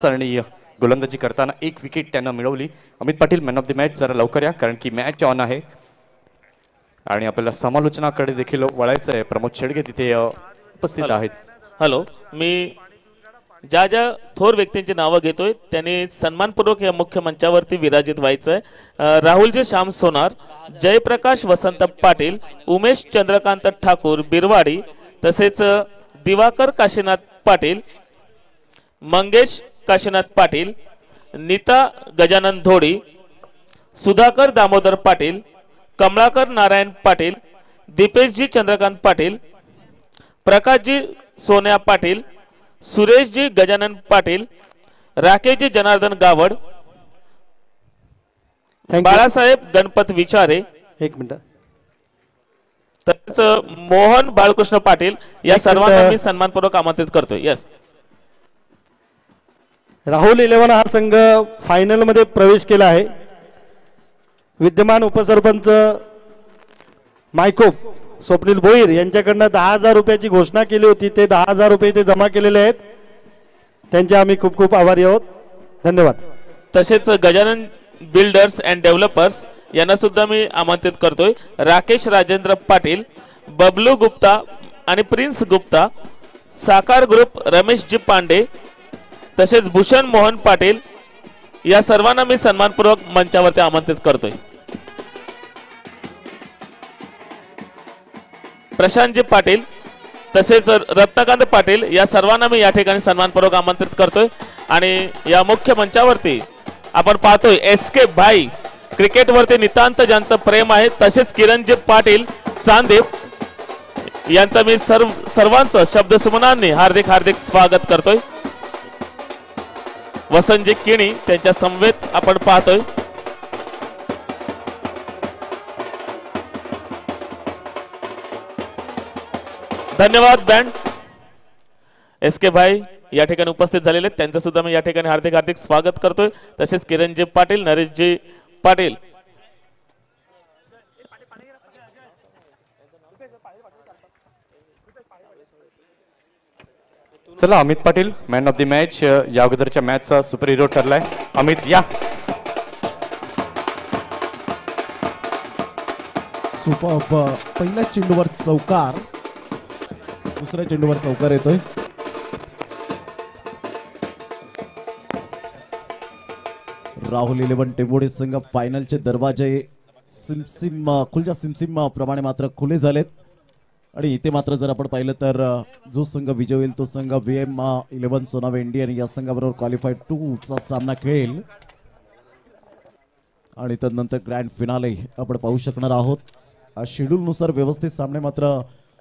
आणि गोलंदाजी करताना एक विकेट त्यांना मिळवली. Amit Patil man of the match. जरा लवकर या कारण की मॅच ऑन आहे आणि आपल्याला समालोचनाकडे देखील वळायचं आहे. प्रमोद शेडगे तिथे उपस्थित आहेत. हॅलो, मी ज्या ज्या थोर व्यक्तींची नावं घेतोय त्यांनी सन्मानपूर्वक या मुख्य मंचावरती विराजित व्हायचंय. राहुलजी श्याम सोनार, जयप्रकाश वसंत पाटील, उमेश चंद्रकांत ठाकूर बिरवाडी, तसेच दिवाकर काशीनाथ पाटील, मंगेश काशीनाथ पाटील, नीता गजानन धोडी, सुधाकर दामोदर पाटील, कमलाकर नारायण पाटील, दीपेशजी चंद्रकांत पाटील, प्रकाशजी सोन्या पाटील, सुरेशजी गजानन पाटील, राकेशजी जनार्दन गावड, बाळासाहेब गणपत विचारे, एक मिनिट, तसेच मोहन बाळकृष्ण पाटील या सर्वांना मी सन्मानपूर्वक आमंत्रित करतोय. यस, राहुल 11 हा संघ फायनल मध्ये प्रवेश केला आहे. विद्यमान उपसरपंच मायकोप स्वप्नील भोईर यांच्याकडनं 10,000 रुपयाची घोषणा केली होती. ते 10,000 रुपये ते जमा केलेले आहेत. त्यांचे आम्ही खूप खूप आभारी आहोत. धन्यवाद. तसेच गजानन बिल्डर्स अँड डेव्हलपर्स यांना सुद्धा मी आमंत्रित करतोय. राकेश राजेंद्र पाटील, बबलू गुप्ता आणि प्रिन्स गुप्ता, साकार ग्रुप रमेशजी पांडे, तसेच भूषण मोहन पाटील या सर्वांना मी सन्मानपूर्वक मंचावरती आमंत्रित करतोय. प्रशांतजी पाटील तसेच रत्नकांत पाटील या सर्वांना मी या ठिकाणी सन्मानपूर्वक आमंत्रित करतोय. आणि या मुख्य मंचावरती आपण पाहतोय एसके भाई, क्रिकेटवरती नितांत ज्यांचं प्रेम आहे, तसेच किरणजी पाटील चांदेव यांचं मी सर्वांचं शब्दसुमनांनी हार्दिक हार्दिक स्वागत करतोय. वसंतजी किणी त्यांच्या समवेत आपण पाहतोय. धन्यवाद बँड. एसके भाई या ठिकाणी उपस्थित झालेले आहेत, त्यांचं सुद्धा मी या ठिकाणी हार्दिक हार्दिक स्वागत करतोय. तसेच किरणजी पाटील, नरेशजी पाटील, चला Amit Patil man of the match. या अगोदरच्या मॅचचा सुपर हिरो ठरलाय. अमित या. सुपर. पहिल्या चेंडूवर चौकार, दुसऱ्या चेंडूवर चौकार येतोय. राहुल 11 टेंबोडे संघ फायनलचे दरवाजे खुलच्या सिमसिम प्रमाणे मात्र खुले झालेत. आणि इथे मात्र जर आपण पाहिलं तर जो संघ विजय होईल तो संघ VM11 सोनावे इंडियन या संघाबरोबर क्वालिफाईड 2 चा सामना खेळेल. आणि त्यानंतर ग्रँड फिनाले आपण पाहू शकणार आहोत. शेड्यूल नुसार व्यवस्थित सामने मात्र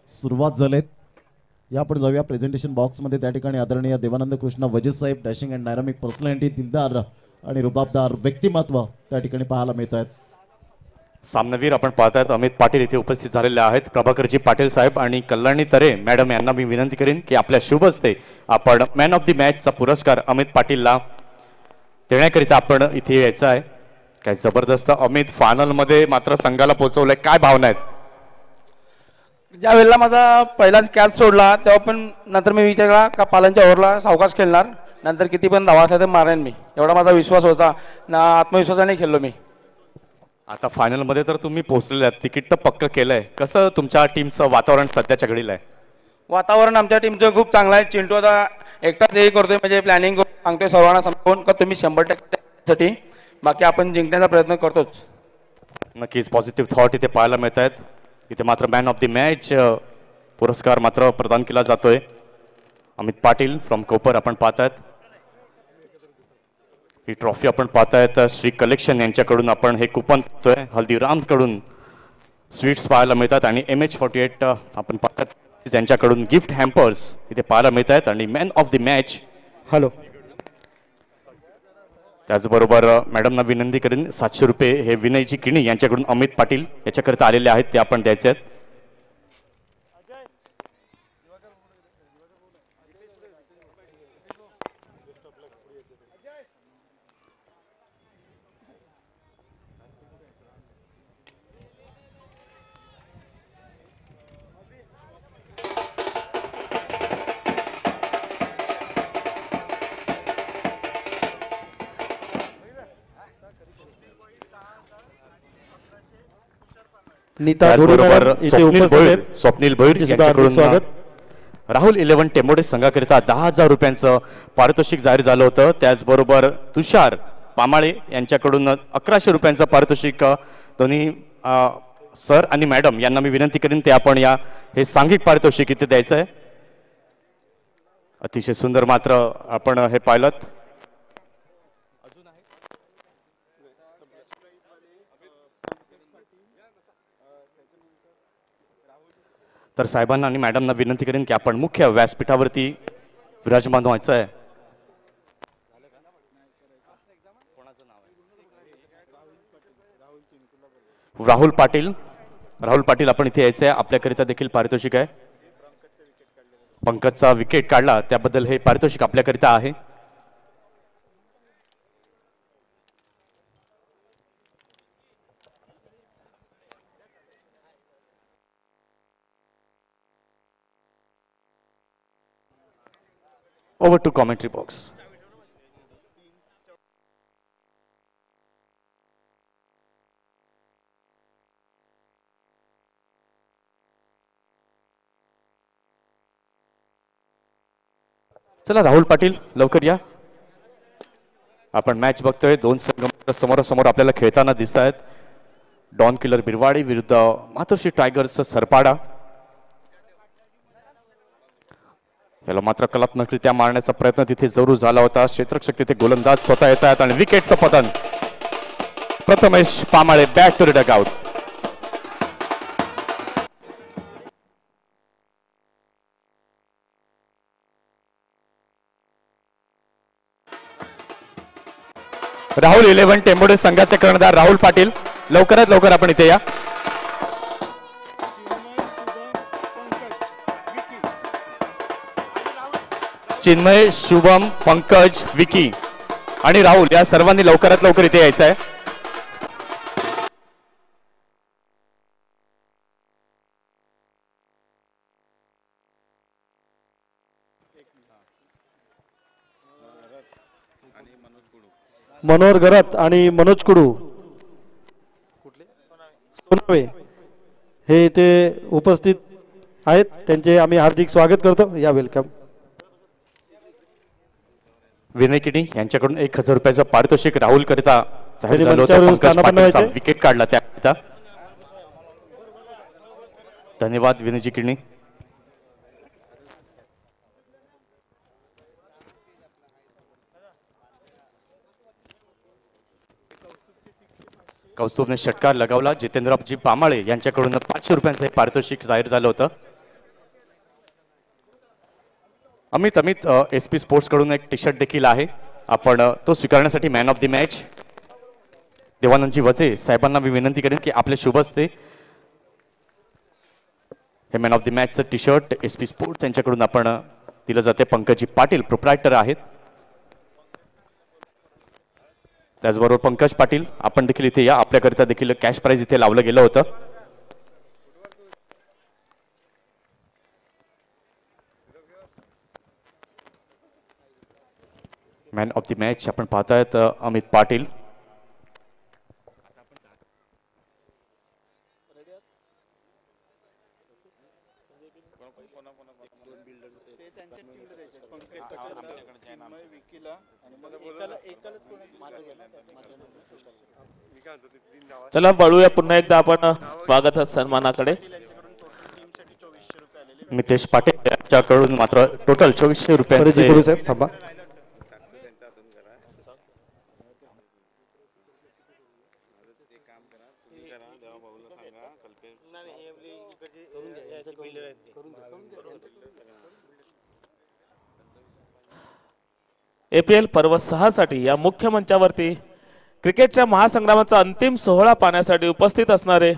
सुरुवात झालेत. या आपण जाऊया प्रेझेंटेशन बॉक्स मध्ये. त्या ठिकाणी आदरणीय देवानंद कृष्ण वजीर साहेब, डॅशिंग अँड डायनामिक पर्सनॅलिटी, दिलदार आणि रुबाबदार व्यक्तिमत्व त्या ठिकाणी पाहायला मिळत आहेत. सामनावीर आपण पाहतायत अमित पाटील इथे उपस्थित झालेले आहेत. प्रभाकरजी पाटील साहेब आणि कल्याणी तरे मॅडम यांना मी विनंती करेन की आपल्या शुभ हस्ते आपण मॅन ऑफ द मॅचचा पुरस्कार अमित पाटीलला देण्याकरिता आपण इथे यायचं आहे. काय जबरदस्त अमित, फायनल मध्ये मात्र संघाला पोहोचवलंय. काय भावना आहेत? ज्या वेळेला माझा पहिलाच कॅच सोडला तेव्हा पण नंतर मी विचारला का पालनच्या ओव्हरला सावकाश खेळणार, नंतर किती पण धावा असल्या तर मारेन मी, एवढा माझा विश्वास होता ना. आत्मविश्वासाने खेळलो मी. आता फायनल मध्ये तर तुम्ही पोहोचलेले आहात, तिकीट तर पक्क केलंय. कसं तुमच्या टीमचं वातावरण सध्याच्या घडीला आहे? वातावरण आमच्या टीमचं खूप चांगलं आहे. चिंटू आता एकटाच हे करतोय म्हणजे प्लॅनिंग सांगतोय सर्वांना समजून का तुम्ही 100% बाकी आपण जिंकण्याचा प्रयत्न करतोच. नक्कीच पॉझिटिव्ह थॉट इथे पाहायला मिळत आहेत. इथे मात्र मॅन ऑफ द मॅच पुरस्कार मात्र प्रदान केला जातोय. अमित पाटील फ्रॉम कोपर आपण पाहतायत. ही ट्रॉफी आपण पाहतायत श्री कलेक्शन यांच्याकडून. आपण हे कुपन पाहतोय हल्दीराम कडून. स्वीट्स पाहायला मिळतात आणि MH48 आपण पाहतात यांच्याकडून गिफ्ट हॅम्पर्स इथे पाहायला मिळत आहेत. आणि man of the match hello, त्याचबरोबर मॅडमना विनंती करेन 700 रुपये हे विनयजी किणी यांच्याकडून अमित पाटील याच्याकरिता आलेले आहेत ते आपण द्यायचे आहेत. नीता त्याचबरोबर धुरी मॅडम इथे स्वप्नील उपस्थित भोईर आहेत. स्वप्नील भोईर त्यांचे सुद्धा हार्दिक यांच्याकडून स्वागत. राहुल 11 टेंबोडे संघाकरिता 10,000 रुपयांचं पारितोषिक जाहीर झालं होतं. त्याचबरोबर तुषार पामाळे यांच्याकडून 1100 रुपयांचं पारितोषिक दोन्ही सर आणि मॅडम यांना मी विनंती करीन ते आपण हे सांघिक पारितोषिक इथे द्यायचं आहे. अतिशय सुंदर मात्र आपण हे पाहिलं. तर साहेबांना आणि मॅडमना विनंती करेन की आपण मुख्य व्यासपीठावरती विराजमान व्हायचं आहे. राहुल पाटील आपण इथे यायचं आहे. आपल्याकरिता देखील पारितोषिक आहे. पंकजचा विकेट काढला त्याबद्दल हे पारितोषिक आपल्याकरिता आहे. Over to commentary box. चला राहुल पाटील लवकर या. आपण मॅच बघतोय. दोन संघ समोरासमोर आपल्याला खेळताना दिसत आहेत. डॉन किलर बिरवाडी विरुद्ध मातोश्री टायगर्स सरपाडा. याला मात्र कलात्मकरित्या मारण्याचा प्रयत्न तिथे जरूर झाला होता. क्षेत्ररक्षक तिथे गोलंदाज स्वतः येत आहेत आणि विकेटचं पतन. Prathamesh Pamale back to the dugout. Rahul 11 Tembode संघाचे कर्णधार राहुल पाटील लवकरात लवकर आपण इथे या. चिन्मय, शुभम, पंकज, विकी आणि राहुल या सर्वांनी लवकरात लवकर इथे यायचं आहे. मनोहर गरत आणि मनोज कुडू सोनावे हे इथे उपस्थित आहेत. त्यांचे आम्ही हार्दिक स्वागत करतो. या वेलकम. विनय किडी यांच्याकडून 1000 रुपयाचं पारितोषिक राहुल करिता जाहीर झालं मंचावर होतं. पंकज स्थानापन्न पाटीलचा व्हायचे. विकेट काढला त्याकरिता धन्यवाद विनयजी किडणी. कौस्तुभने षटकार लगावला. जितेंद्रजी पामाळे यांच्याकडून 500 रुपयांचं हे पारितोषिक जाहीर झालं होतं. अमित SP स्पोर्ट्स कडून एक टी शर्ट देखील आहे. आपण तो स्वीकारण्यासाठी मॅन ऑफ द मॅच देवानंदजी वजे साहेबांना मी विनंती करेन की आपले शुभ हस्ते हे मॅन ऑफ द मॅचचं टी शर्ट SP स्पोर्ट्स यांच्याकडून आपण दिलं जाते. पंकजी पाटील प्रोप्रायटर आहेत. त्याचबरोबर पंकज पाटील आपण देखील इथे या. आपल्याकरिता देखील कॅश प्राइज इथे लावलं गेलं होतं. मॅन ऑफ द मॅच आपण पाहतायत अमित पाटील. चला वळूया पुन्हा एकदा आपण स्वागत सन्मानाकडे. मितेश पाटील यांच्याकडून मात्र टोटल 2400 रुपयांचे साहेब थांबा. APL पर्व 6 साठी या मुख्य मंचावरती क्रिकेटच्या महासंग्रामाचा अंतिम सोहळा पाहण्यासाठी उपस्थित असणारे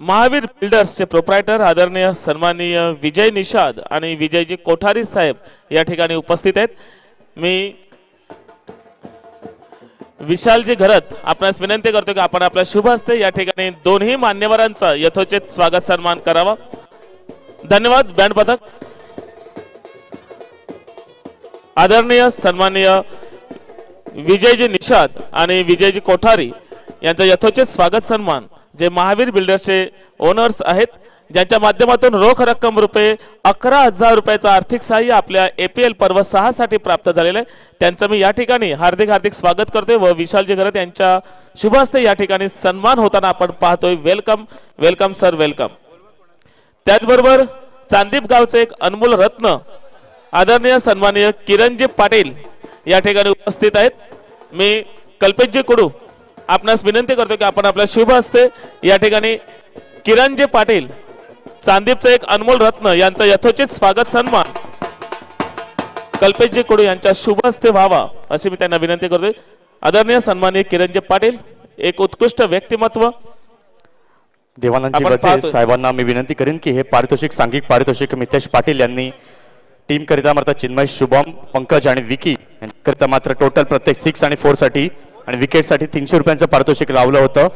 महावीर बिल्डर्सचे प्रोप्रायटर आदरणीय सन्माननीय विजय निषाद आणि विजयजी कोठारी साहेब या ठिकाणी उपस्थित आहेत. मी विशालजी घरत आपणास विनंती करतो की आपण आपल्या शुभ हस्ते या ठिकाणी दोन्ही मान्यवरांचा यथोचित स्वागत सन्मान करावा. धन्यवाद. बँड पथक आदरणीय सन्माननीय विजयजी निषाद आणि विजयजी कोठारी यांचा यथोचित स्वागत सन्मान जे महावीर बिल्डर्सचे ओनर्स आहेत, ज्यांच्या माध्यमातून रोख रक्कम रुपये 11,000 रुपयाचं आर्थिक सहाय्य आपल्या APL पर्व 6 साठी प्राप्त झालेलं आहे, त्यांचं मी या ठिकाणी हार्दिक स्वागत करतोय व विशालजी घरत यांच्या शुभ हस्ते या ठिकाणी सन्मान होताना आपण पाहतोय. Welcome welcome sir, welcome. त्याचबरोबर चांदीप गावचे एक अनमोल रत्न आदरणीय सन्माननीय किरणजी पाटील या ठिकाणी उपस्थित आहेत. मी कल्पेशजी कुडू आपणास विनंती करतो की आपण आपल्या शुभ हस्ते या ठिकाणी किरणजी पाटील चांदीपचे एक अनमोल रत्न यांचं यथोचित स्वागत सन्मान कल्पेशजी कुडू यांच्या शुभ हस्ते व्हावा अशी मी त्यांना विनंती करतोय. आदरणीय सन्माननीय किरणजी पाटील एक उत्कृष्ट व्यक्तिमत्व. देवानंदजी आपण वजे पाहतोय. साहेबांना मी विनंती करेन की हे पारितोषिक सांघिक पारितोषिक मितेश पाटील यांनी टीम करिता मात्र चिन्मय, शुभम, पंकज आणि विकी यांच्याकरिता मात्र टोटल प्रत्येक 6 आणि 4 साठी आणि विकेट साठी 300 रुपयांचं पारितोषिक लावलं होतं.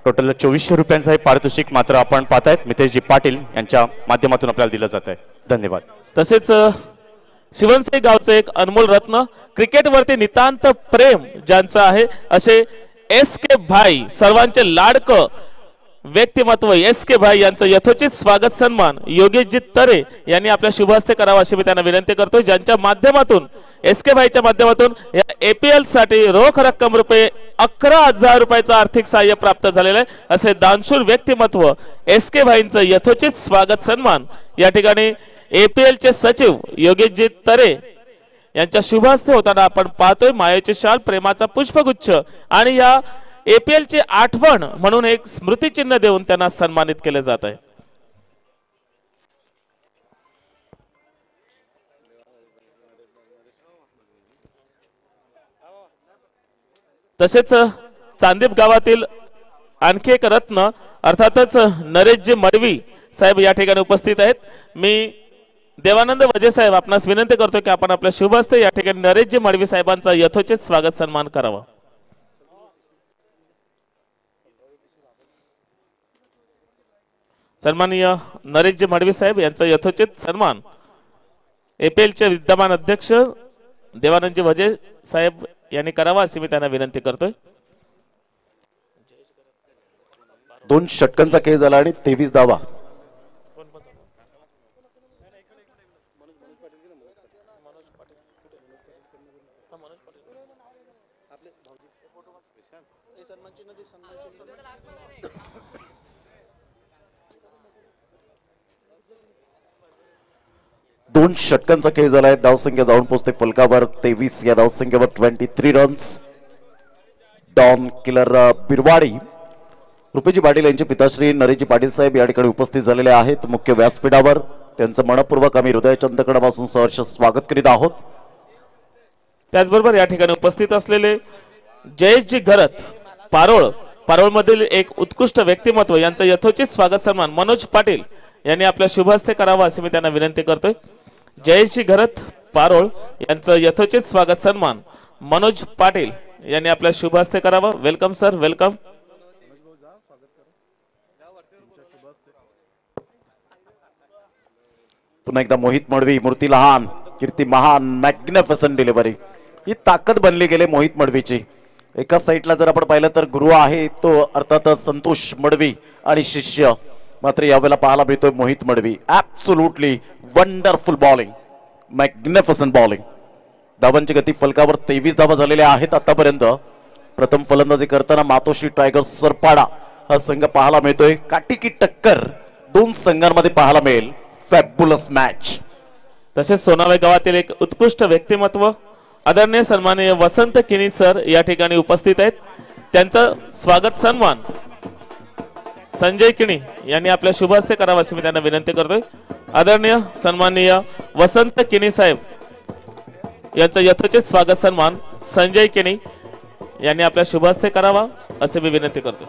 टोटल 2400 रुपयांचं हे पारितोषिक मात्र आपण पाहतायत मितेशजी पाटील यांच्या माध्यमातून आपल्याला दिलं जात आहे. धन्यवाद. तसेच शिवनसिंह गावचे एक अनमोल रत्न क्रिकेटवरती नितांत प्रेम ज्यांचं आहे असे SK भाई, सर्वांचे लाडकं व्यक्तिमत्व SK भाई यांचं यथोचित स्वागत सन्मान योगेशजी तरे यांनी आपल्या शुभ हस्ते करावा अशी मी त्यांना विनंती करतो, ज्यांच्या माध्यमातून SK भाईच्या माध्यमातून या APL साठी रोख रक्कम रुपये 11,000 रुपयाचं आर्थिक सहाय्य प्राप्त झालेलं आहे. असे दानशूर व्यक्तिमत्व SK भाईंचं यथोचित स्वागत सन्मान या ठिकाणी APL चे सचिव योगेशजी तरे यांच्या शुभ हस्ते होताना आपण पाहतोय. मायेचे शाल, प्रेमाचा पुष्पगुच्छ आणि या APL ची आठवण म्हणून एक स्मृतिचिन्ह देऊन त्यांना सन्मानित केले जात आहे. तसेच चांदीप गावातील आणखी एक रत्न अर्थातच नरेशजी मडवी साहेब या ठिकाणी उपस्थित आहेत. मी देवानंद वजे साहेब आपणास विनंती करतो की आपण आपल्या शुभ हस्ते या ठिकाणी नरेशजी मडवी साहेबांचा यथोचित स्वागत सन्मान करावा. सन्माननीय नरेशजी मडवी साहेब यांचा यथोचित सन्मान APL चे विद्यमान अध्यक्ष देवानंदजी वजे साहेब यांनी करावा अशी मी त्यांना विनंती करतोय. 2 षटकांचा खेळ झाला आणि 23 धावा. दोन षटकांचा खेळ झालाय. धावसंख्या जाऊन पोहोचते फलकावर 23. या धावसंख्येवर 23 runs. Don killer Birwadi Rupeji Patil यांचे पिताश्री नरेशजी पाटील साहेब या ठिकाणी उपस्थित झालेले आहेत मुख्य व्यासपीठावर. त्यांचं मनपूर्वक आम्ही हृदयाच्या अंतःकरणापासून सहर्ष स्वागत करीत आहोत. त्याचबरोबर या ठिकाणी उपस्थित असलेले जयेशजी घरत पारोळ मधील एक उत्कृष्ट व्यक्तिमत्व यांचं यथोचित स्वागत सन्मान मनोज पाटील यांनी आपल्या शुभ हस्ते करावा अशी मी त्यांना विनंती करतोय. जयेशजी घरत पारोळ यांचं यथोचित स्वागत सन्मान मनोज पाटील यांनी आपल्या शुभ हस्ते करावा. Welcome sir, welcome. पुन्हा एकदा मोहित मडवी, मूर्ती लहान कीर्ती महान, मॅग्निफिसंट डिलिव्हरी. ही ताकद बनली गेली मोहित मडवीची. एका साईडला जर आपण पाहिलं तर गुरु आहे तो अर्थातच संतोष मडवी आणि शिष्य, मात्र यावेळेला पाहायला मिळतोय Mohit Madavi. Absolutely wonderful bowling, magnificent bowling. धावांची गती फलकावर 23 धावा झालेल्या आहेत आतापर्यंत. प्रथम फलंदाजी करताना मातोश्री टायगर्स सरपाडा हा संघ पाहायला मिळतोय. काटिकी टक्कर दोन संघांमध्ये पाहायला मिळेल. Fabulous match. तसेच सोनावे गावातील एक उत्कृष्ट व्यक्तिमत्व आदरणीय सन्माननीय वसंत किनी सर या ठिकाणी उपस्थित आहेत. त्यांचं स्वागत सन्मान संजय किणी यांनी आपल्या शुभ हस्ते करावा अशी मी त्यांना विनंती करतोय. आदरणीय सन्माननीय वसंत किनी साहेब यांचं यथोचित स्वागत सन्मान संजय किणी यांनी आपल्या शुभ हस्ते करावा असे मी विनंती करतोय.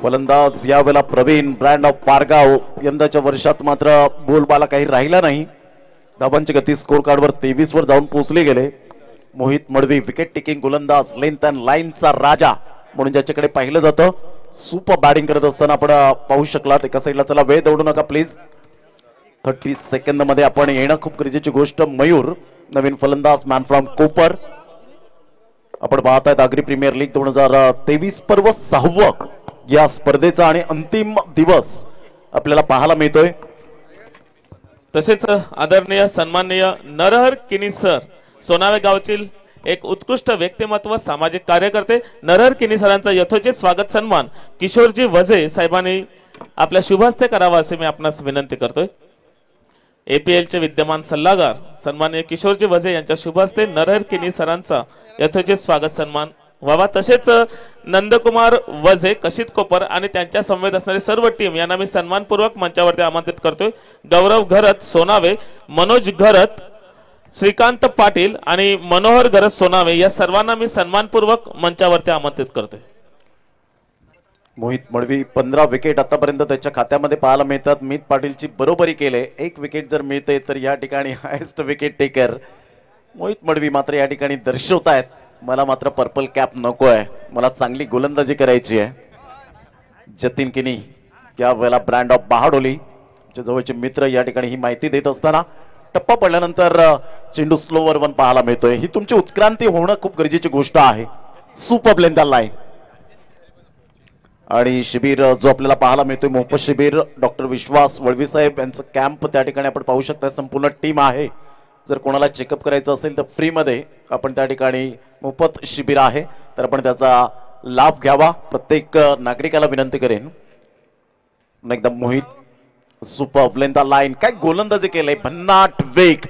फलंदाज यावेळेला प्रवीण ब्रँड ऑफ पारगाव. यंदाच्या वर्षात मात्र बोलबाला काही राहिला नाही. धावांची गती स्कोर कार्डवर 23 वर जाऊन पोहोचले गेले. मोहित मडवी विकेट टेकिंग गोलंदाज, लेंथ अँड लाईनचा राजा म्हणून ज्याच्याकडे पाहिलं जातं. सुपर बॅटिंग करत असताना आपण पाहू शकलात. एका साईडला चला वेळ दौडू नका प्लीज. 30 सेकंद मध्ये आपण येणं खूप गरजेची गोष्ट. मयूर नवीन फलंदाज, मॅन फ्रॉम कोपर. आपण पाहत आहेत आगरी प्रीमियर लीग 2023 पर्व 6वं या स्पर्धेचा आणि अंतिम दिवस आपल्याला पाहायला मिळतोय। तसेच आदरणीय सन्माननीय नरहर किनी सर सोनावे गावचे एक उत्कृष्ट व्यक्तिमत्व सामाजिक कार्यकर्ते नरहर किनी सरांचा यथोचित स्वागत सन्मान किशोरजी वझे साहेबांनी आपल्या शुभ हस्ते करावा असे मी आपणास विनंती करतोय। APL चे विद्यमान सल्लागार सन्माननीय किशोरजी वझे यांच्या शुभ हस्ते नरहर किनी सरांचा यथोचित स्वागत सन्मान व्हावा। तसेच नंदकुमार वझे कशित कोपर आणि त्यांच्या समवेत असणारी सर्व टीम यांना मी सन्मानपूर्वक मंचावरती आमंत्रित करतोय। गौरव घरत सोनावे, मनोज घरत, श्रीकांत पाटील आणि मनोहर घरत सोनावे या सर्वांना मी सन्मानपूर्वक मंचावरती आमंत्रित करतोय। मोहित मडवी 15 विकेट आतापर्यंत त्याच्या खात्यामध्ये पाहायला मिळतात। मीत पाटीलची बरोबरी केले, एक विकेट जर मिळते तर या ठिकाणी highest wicket taker Mohit Madavi मात्र या ठिकाणी दर्शवतायत मला मात्र पर्पल कॅप नको आहे, मला चांगली गोलंदाजी करायची आहे। जतीन किनी या वेळेला ब्रँड ऑफ बहाडोली जवळचे मित्र या ठिकाणी ही माहिती देत असताना टप्पा पडल्यानंतर चेंडू स्लोवर वन पाहायला मिळतोय। ही तुमची उत्क्रांती होणं खूप गरजेची गोष्ट आहे। सुपर लेंथ लाईन आणि शिबिर जो आपल्याला पाहायला मिळतोय मोफत शिबिर डॉक्टर विश्वास वळवी साहेब यांचं कॅम्प त्या ठिकाणी आपण पाहू शकता। संपूर्ण टीम आहे, जर कोणाला चेकअप करायचं असेल तर फ्री मध्ये आपण त्या ठिकाणी मोफत शिबिर आहे, तर आपण त्याचा लाभ घ्यावा। प्रत्येक नागरिकाला विनंती करेन। एकदम मोहित सुपर लेंथ लाईन काय गोलंदाजी केलंय, भन्नाट वेग,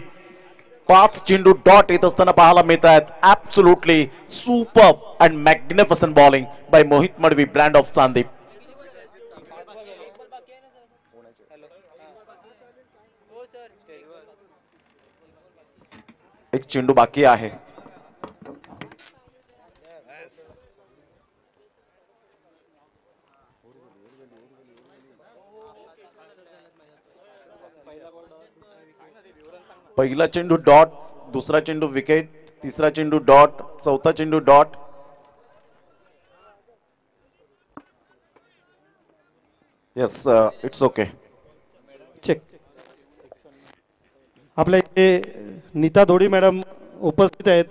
5 चेंडू डॉट येत असताना पाहायला मिळत आहेत। Absolutely super and magnificent bowling by Mohit Madvi brand of Chandip. एक चेंडू बाकी आहे। पहिला चेंडू डॉट, दुसरा चेंडू विकेट, तिसरा चेंडू डॉट, चौथा चेंडू dot. Yes it's okay check. आपल्या इथे नीता धोडी मॅडम उपस्थित आहेत,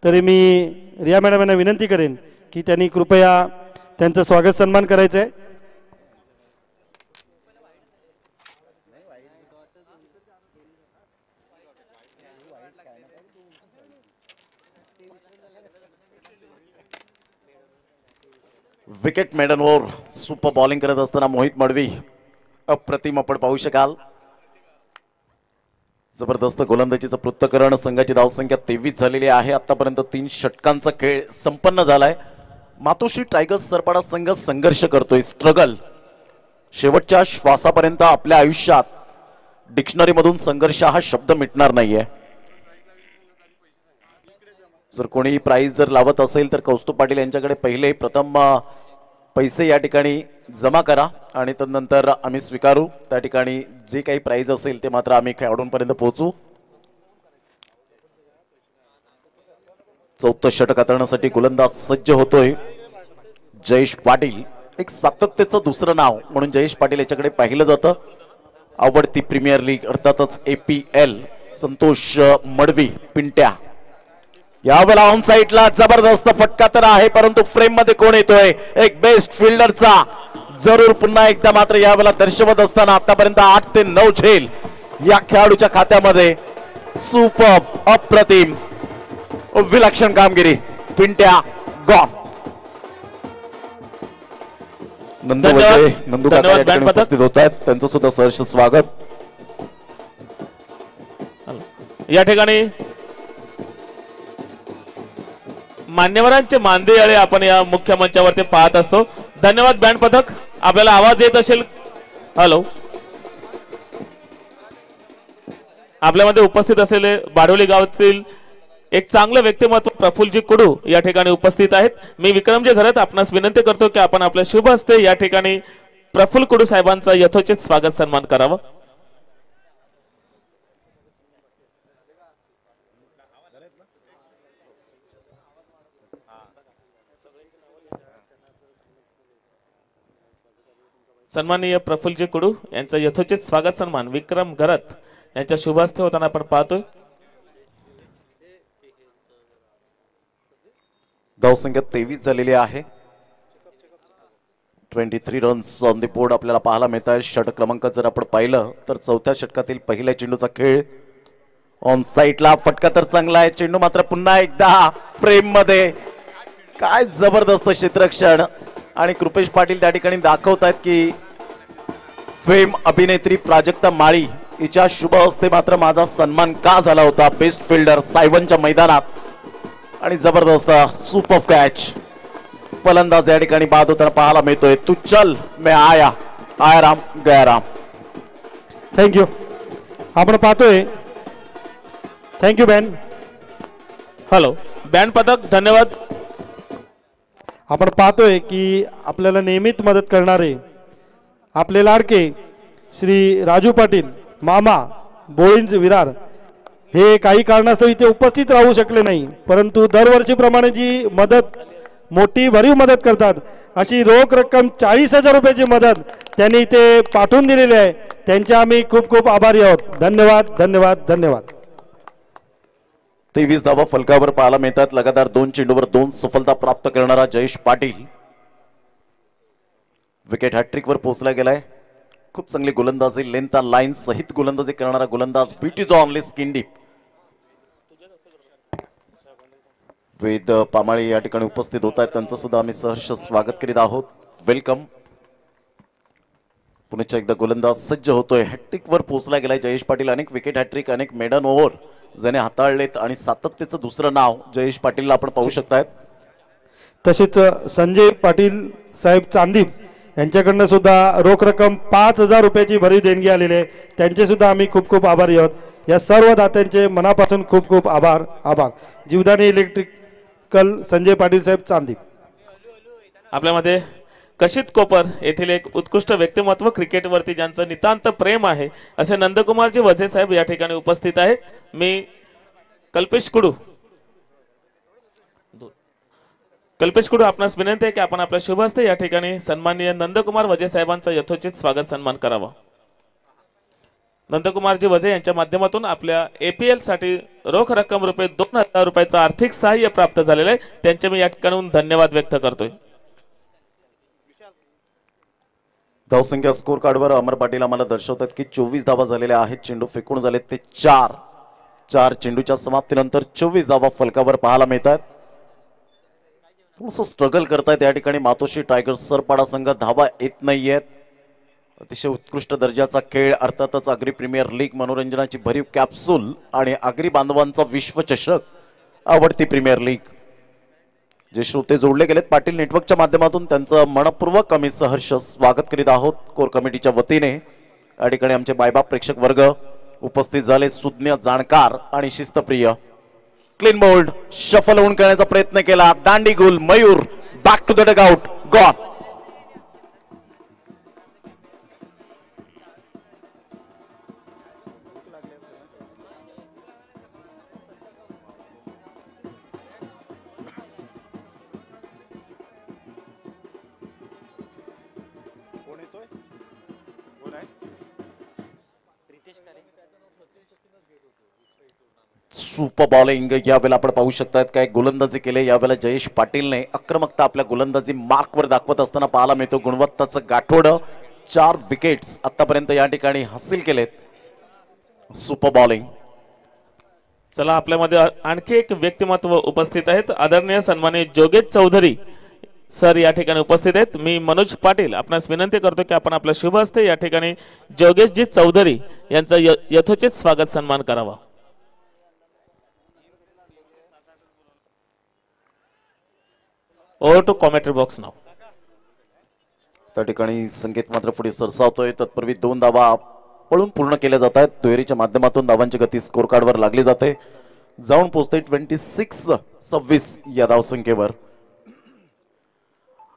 तरी मी रिया मॅडम यांना विनंती करेन की त्यांनी कृपया त्यांचं स्वागत सन्मान करायचं आहे। विकेट मेडनवर सुपर बॉलिंग करत असताना मोहित मडवी अप्रतिम आपण पाहू शकाल। जबरदस्त गोलंदाजीचं पृथक्करण, संघाची धावसंख्या 23 झालेली आहे। आतापर्यंत 3 षटकांचा खेळ संपन्न झालाय। मातोश्री टायगर्स सरपाडा संघ संघर्ष करतोय, स्ट्रगल, शेवटच्या श्वासापर्यंत आपल्या आयुष्यात डिक्शनरी मधून संघर्ष हा शब्द मिटणार नाहीये। जर कोणी प्राइज जर लावत असेल तर कौस्तुभ पाटील यांच्याकडे पहिले प्रथम पैसे या ठिकाणी जमा करा आणि त्यानंतर आम्ही स्वीकारू। त्या ठिकाणी जे काही प्राइज असेल ते मात्र आम्ही खेळाडूंपर्यंत पोहोचू। चौथं षटक हाताळण्यासाठी गोलंदाज सज्ज होतोय जयेश पाटील। एक सातत्याचं दुसरं नाव म्हणून जयेश पाटील याच्याकडे पाहिलं जातं। आवडती प्रीमियर लीग अर्थातच APL संतोष मडवी पिंट्या। यावेळेला ऑन साइडला जबरदस्त फटका तर आहे, परंतु फ्रेम मध्ये कोण येतोय, एक बेस्ट फिल्डरचा जरूर पुन्हा एकदा मात्र यावेळेला दर्शवत असताना आतापर्यंत 8 ते 9 झेल या खेळाडूच्या खात्यामध्ये। सुपर अप्रतिम विलक्षण कामगिरी, पिंट्या गॉन। नंदू काका उपस्थित होत आहेत, त्यांचं सुद्धा सहर्ष स्वागत। या ठिकाणी मान्यवरांचे मानदेयाळे आपण या मुख्य मंचावरती पाहत असतो। धन्यवाद बँड पथक, आपल्याला आवाज येत असेल। हॅलो, आपल्यामध्ये उपस्थित असलेले बाडोली गावातील एक चांगले व्यक्तिमत्व प्रफुल्लजी कुडू या ठिकाणी उपस्थित आहेत। मी विक्रमजी घरत आपणास विनंती करतो की आपण आपल्या शुभ हस्ते या ठिकाणी प्रफुल्ल कुडू साहेबांचा यथोचित स्वागत सन्मान करावा। सन्माननीय प्रफुल्लजी कुडू यांचा यथोचित स्वागत सन्मान विक्रम घरत यांच्या शुभ हस्ते होताना आपण पाहतोय। धावसंख्या 23 झालेली आहे. 23 रन्स ऑन द बोर्ड आपल्याला पाहायला मिळत आहे. षटक क्रमांक जर आपण पाहिलं तर चौथ्या षटकातील पहिल्या चेंडूचा खेळ ऑन साईडला. फटका तर चांगला आहे. चेंडू मात्र पुन्हा एकदा फ्रेम मध्ये. काय जबरदस्त क्षेत्ररक्षण. आणि कृपेश पाटील त्या ठिकाणी दाखवत आहेत की फेम अभिनेत्री प्राजक्ता माळी हिच्या शुभ हस्ते मात्र माझा सन्मान का झाला होता बेस्ट फिल्डर सायवनच्या मैदानात. आणि जबरदस्त सुपर कॅच. फलंदाज या ठिकाणी बाद होताना पाहायला मिळतोय. तू चल मैं आया राम गया राम. थँक्यू. आपण पाहतोय. Thank you ban. हॅलो बॅन पथक धन्यवाद. आपण पाहतोय की आपल्याला नेहमीच मदत करणारे आपले लाडके श्री राजू पाटील मामा बोळींज विरार हे काही कारणास्तव इथे उपस्थित राहू शकले नाही, परंतु दरवर्षीप्रमाणे जी मदत मोठी भरीव मदत करतात अशी रोख रक्कम 40,000 रुपयाची मदत त्यांनी इथे पाठवून दिलेली आहे. त्यांचे आम्ही खूप खूप आभारी आहोत. धन्यवाद धन्यवाद धन्यवाद. 23 धावा फलकावर पाहायला मिळतात. लगातार 2 चेंडूवर 2 सफलता प्राप्त करणारा जयेश पाटील विकेट हॅट्रिक वर पोहोचला गेलाय. खूप चांगली गोलंदाजी लेंथ लाईन सहित गोलंदाजी करणारा गोलंदाज बीटीज ऑनली स्किन डीप. वेद पामाळे या ठिकाणी उपस्थित होत आहेत. त्यांचं सुद्धा आम्ही सहर्ष स्वागत करीत आहोत. वेलकम. पुण्याच्या एकदा गोलंदाज सज्ज होतोय. हॅट्रिक वर पोहोचला गेलाय जयेश पाटील. अनेक विकेट हॅट्रिक अनेक मेडन ओव्हर ज्याने हाताळलेत आणि सातत्याचं दुसरं नाव जयेश पाटीलला आपण पाहू शकतायत. तसेच संजय पाटील साहेब चांदीप यांच्याकडनं सुद्धा रोख रक्कम 5,000 रुपयाची भरीव देणगी आलेली आहे. त्यांचे सुद्धा आम्ही खूप खूप आभारी आहोत. या सर्व दात्यांचे मनापासून खूप खूप आभार. जीवदानी इलेक्ट्रिकल संजय पाटील साहेब चांदीप. आपल्यामध्ये कशित कोपर येथील एक उत्कृष्ट व्यक्तिमत्व क्रिकेटवरती ज्यांचं नितांत प्रेम आहे असे नंदकुमारजी वझे साहेब या ठिकाणी उपस्थित आहेत. मी कल्पेश कुडू आपणास विनंती आहे की आपण आपल्या शुभ हस्ते या ठिकाणी सन्माननीय नंदकुमार वझे साहेबांचा यथोचित स्वागत सन्मान करावा. नंदकुमारजी वझे यांच्या माध्यमातून आपल्या APL साठी रोख रक्कम रुपये 2,000 रुपयाचं आर्थिक सहाय्य प्राप्त झालेलं आहे. त्यांचे मी या ठिकाणी धन्यवाद व्यक्त करतोय. धावसंख्या स्कोर कार्डवर अमर पाटील आम्हाला दर्शवतात की 24 धावा झालेल्या आहेत. चेंडू फेकून झालेत ते 4 चेंडूच्या समाप्तीनंतर 24 धावा फलकावर पाहायला मिळतात. थोडंसं स्ट्रगल करतायत या ठिकाणी मातोश्री टायगर्स सरपाडा संघ. धावा येत नाहीयेत. अतिशय उत्कृष्ट दर्जाचा खेळ. अर्थातच आगरी प्रीमियर लीग मनोरंजनाची भरीव कॅप्सूल आणि आगरी बांधवांचा विश्वचषक आवडती प्रीमियर लीग. जे श्रोते जोडले गेलेत पाटील नेटवर्कच्या माध्यमातून त्यांचं मनपूर्वक आम्ही सहर्ष स्वागत करीत आहोत. कोर कमिटीच्या वतीने या ठिकाणी आमचे मायबाप प्रेक्षक वर्ग उपस्थित झाले. सुज्ञ जाणकार आणि शिस्तप्रिय. क्लीन बोल्ड शफल होऊन करण्याचा प्रयत्न केला. दांडी गुल Mayur back to the dugout gone. Super bowling यावेळेला आपण पाहू शकतात. काय गोलंदाजी केले यावेळेला जयेश पाटीलने. आक्रमकता आपल्या गोलंदाजी मार्कवर दाखवत असताना पाहायला मिळतो. गुणवत्ताचं गाठोड. 4 विकेट्स आतापर्यंत या ठिकाणी हासिल केलेत. Super bowling. चला आपल्यामध्ये आणखी एक व्यक्तिमत्व उपस्थित आहेत. आदरणीय सन्माननीय जोगेश चौधरी सर या ठिकाणी उपस्थित आहेत. मी मनोज पाटील आपणास विनंती करतो की आपण आपल्या शुभ हस्ते या ठिकाणी जोगेशजी चौधरी यांचा यथोचित स्वागत सन्मान करावा. ओव्हर टू कॉमेंट्री बॉक्स नाव. त्या ठिकाणी संकेत मात्र पुढे सरसावतोय. तत्पूर्वी 2 धावा पळून पूर्ण केल्या जात आहेत. दुहेरीच्या माध्यमातून धावांची गती स्कोर कार्डवर लागली जाते. जाऊन पोहोचते 26-26 या धावसंख्येवर.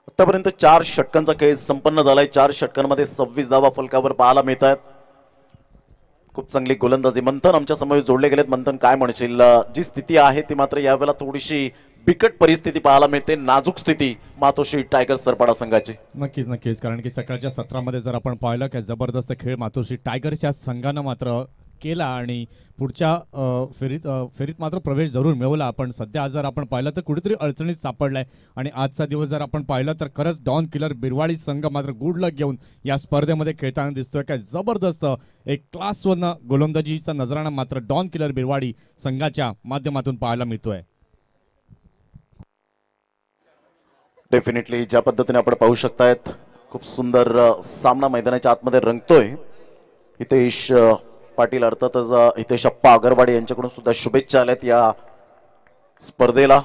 आतापर्यंत 4 षटकांचा खेळ संपन्न झालाय. 4 षटकांमध्ये 26 धावा फलकावर पाहायला मिळतात. खूप चांगली गोलंदाजी. मंथन आमच्या समोर जोडले गेलेत. मंथन काय म्हणशील? जी स्थिती आहे ती मात्र यावेळेला थोडीशी बिकट परिस्थिती पाहायला मिळते. नाजूक स्थिती मातोश्री टायगर्स सरपाडा संघाची. नक्कीच कारण की सकाळच्या सत्रामध्ये जर आपण पाहिलं की जबरदस्त खेळ मातोश्री टायगर्सच्या संघानं मात्र केला आणि पुढच्या फेरीत मात्र प्रवेश जरूर मिळवला. पण सध्या जर आपण पाहिलं तर कुठेतरी अडचणीत सापडलाय आणि आजचा दिवस जर आपण पाहिलं तर खरंच डॉन किलर बिरवाडी संघ मात्र गुड लक घेऊन या स्पर्धेमध्ये खेळताना दिसतोय. काय जबरदस्त एक क्लास 1 गोलंदाजीचा नजराणा मात्र डॉन किलर बिरवाडी संघाच्या माध्यमातून पाहायला मिळतोय. डेफिनेटली ज्या पद्धतीने आपण पाहू शकतायत खूप सुंदर सामना मैदानाच्या आतमध्ये रंगतोय. हितेश पाटील अर्थातच हितेश अप्पा अगरवाडी यांच्याकडून सुद्धा शुभेच्छा आल्यात या स्पर्धेला.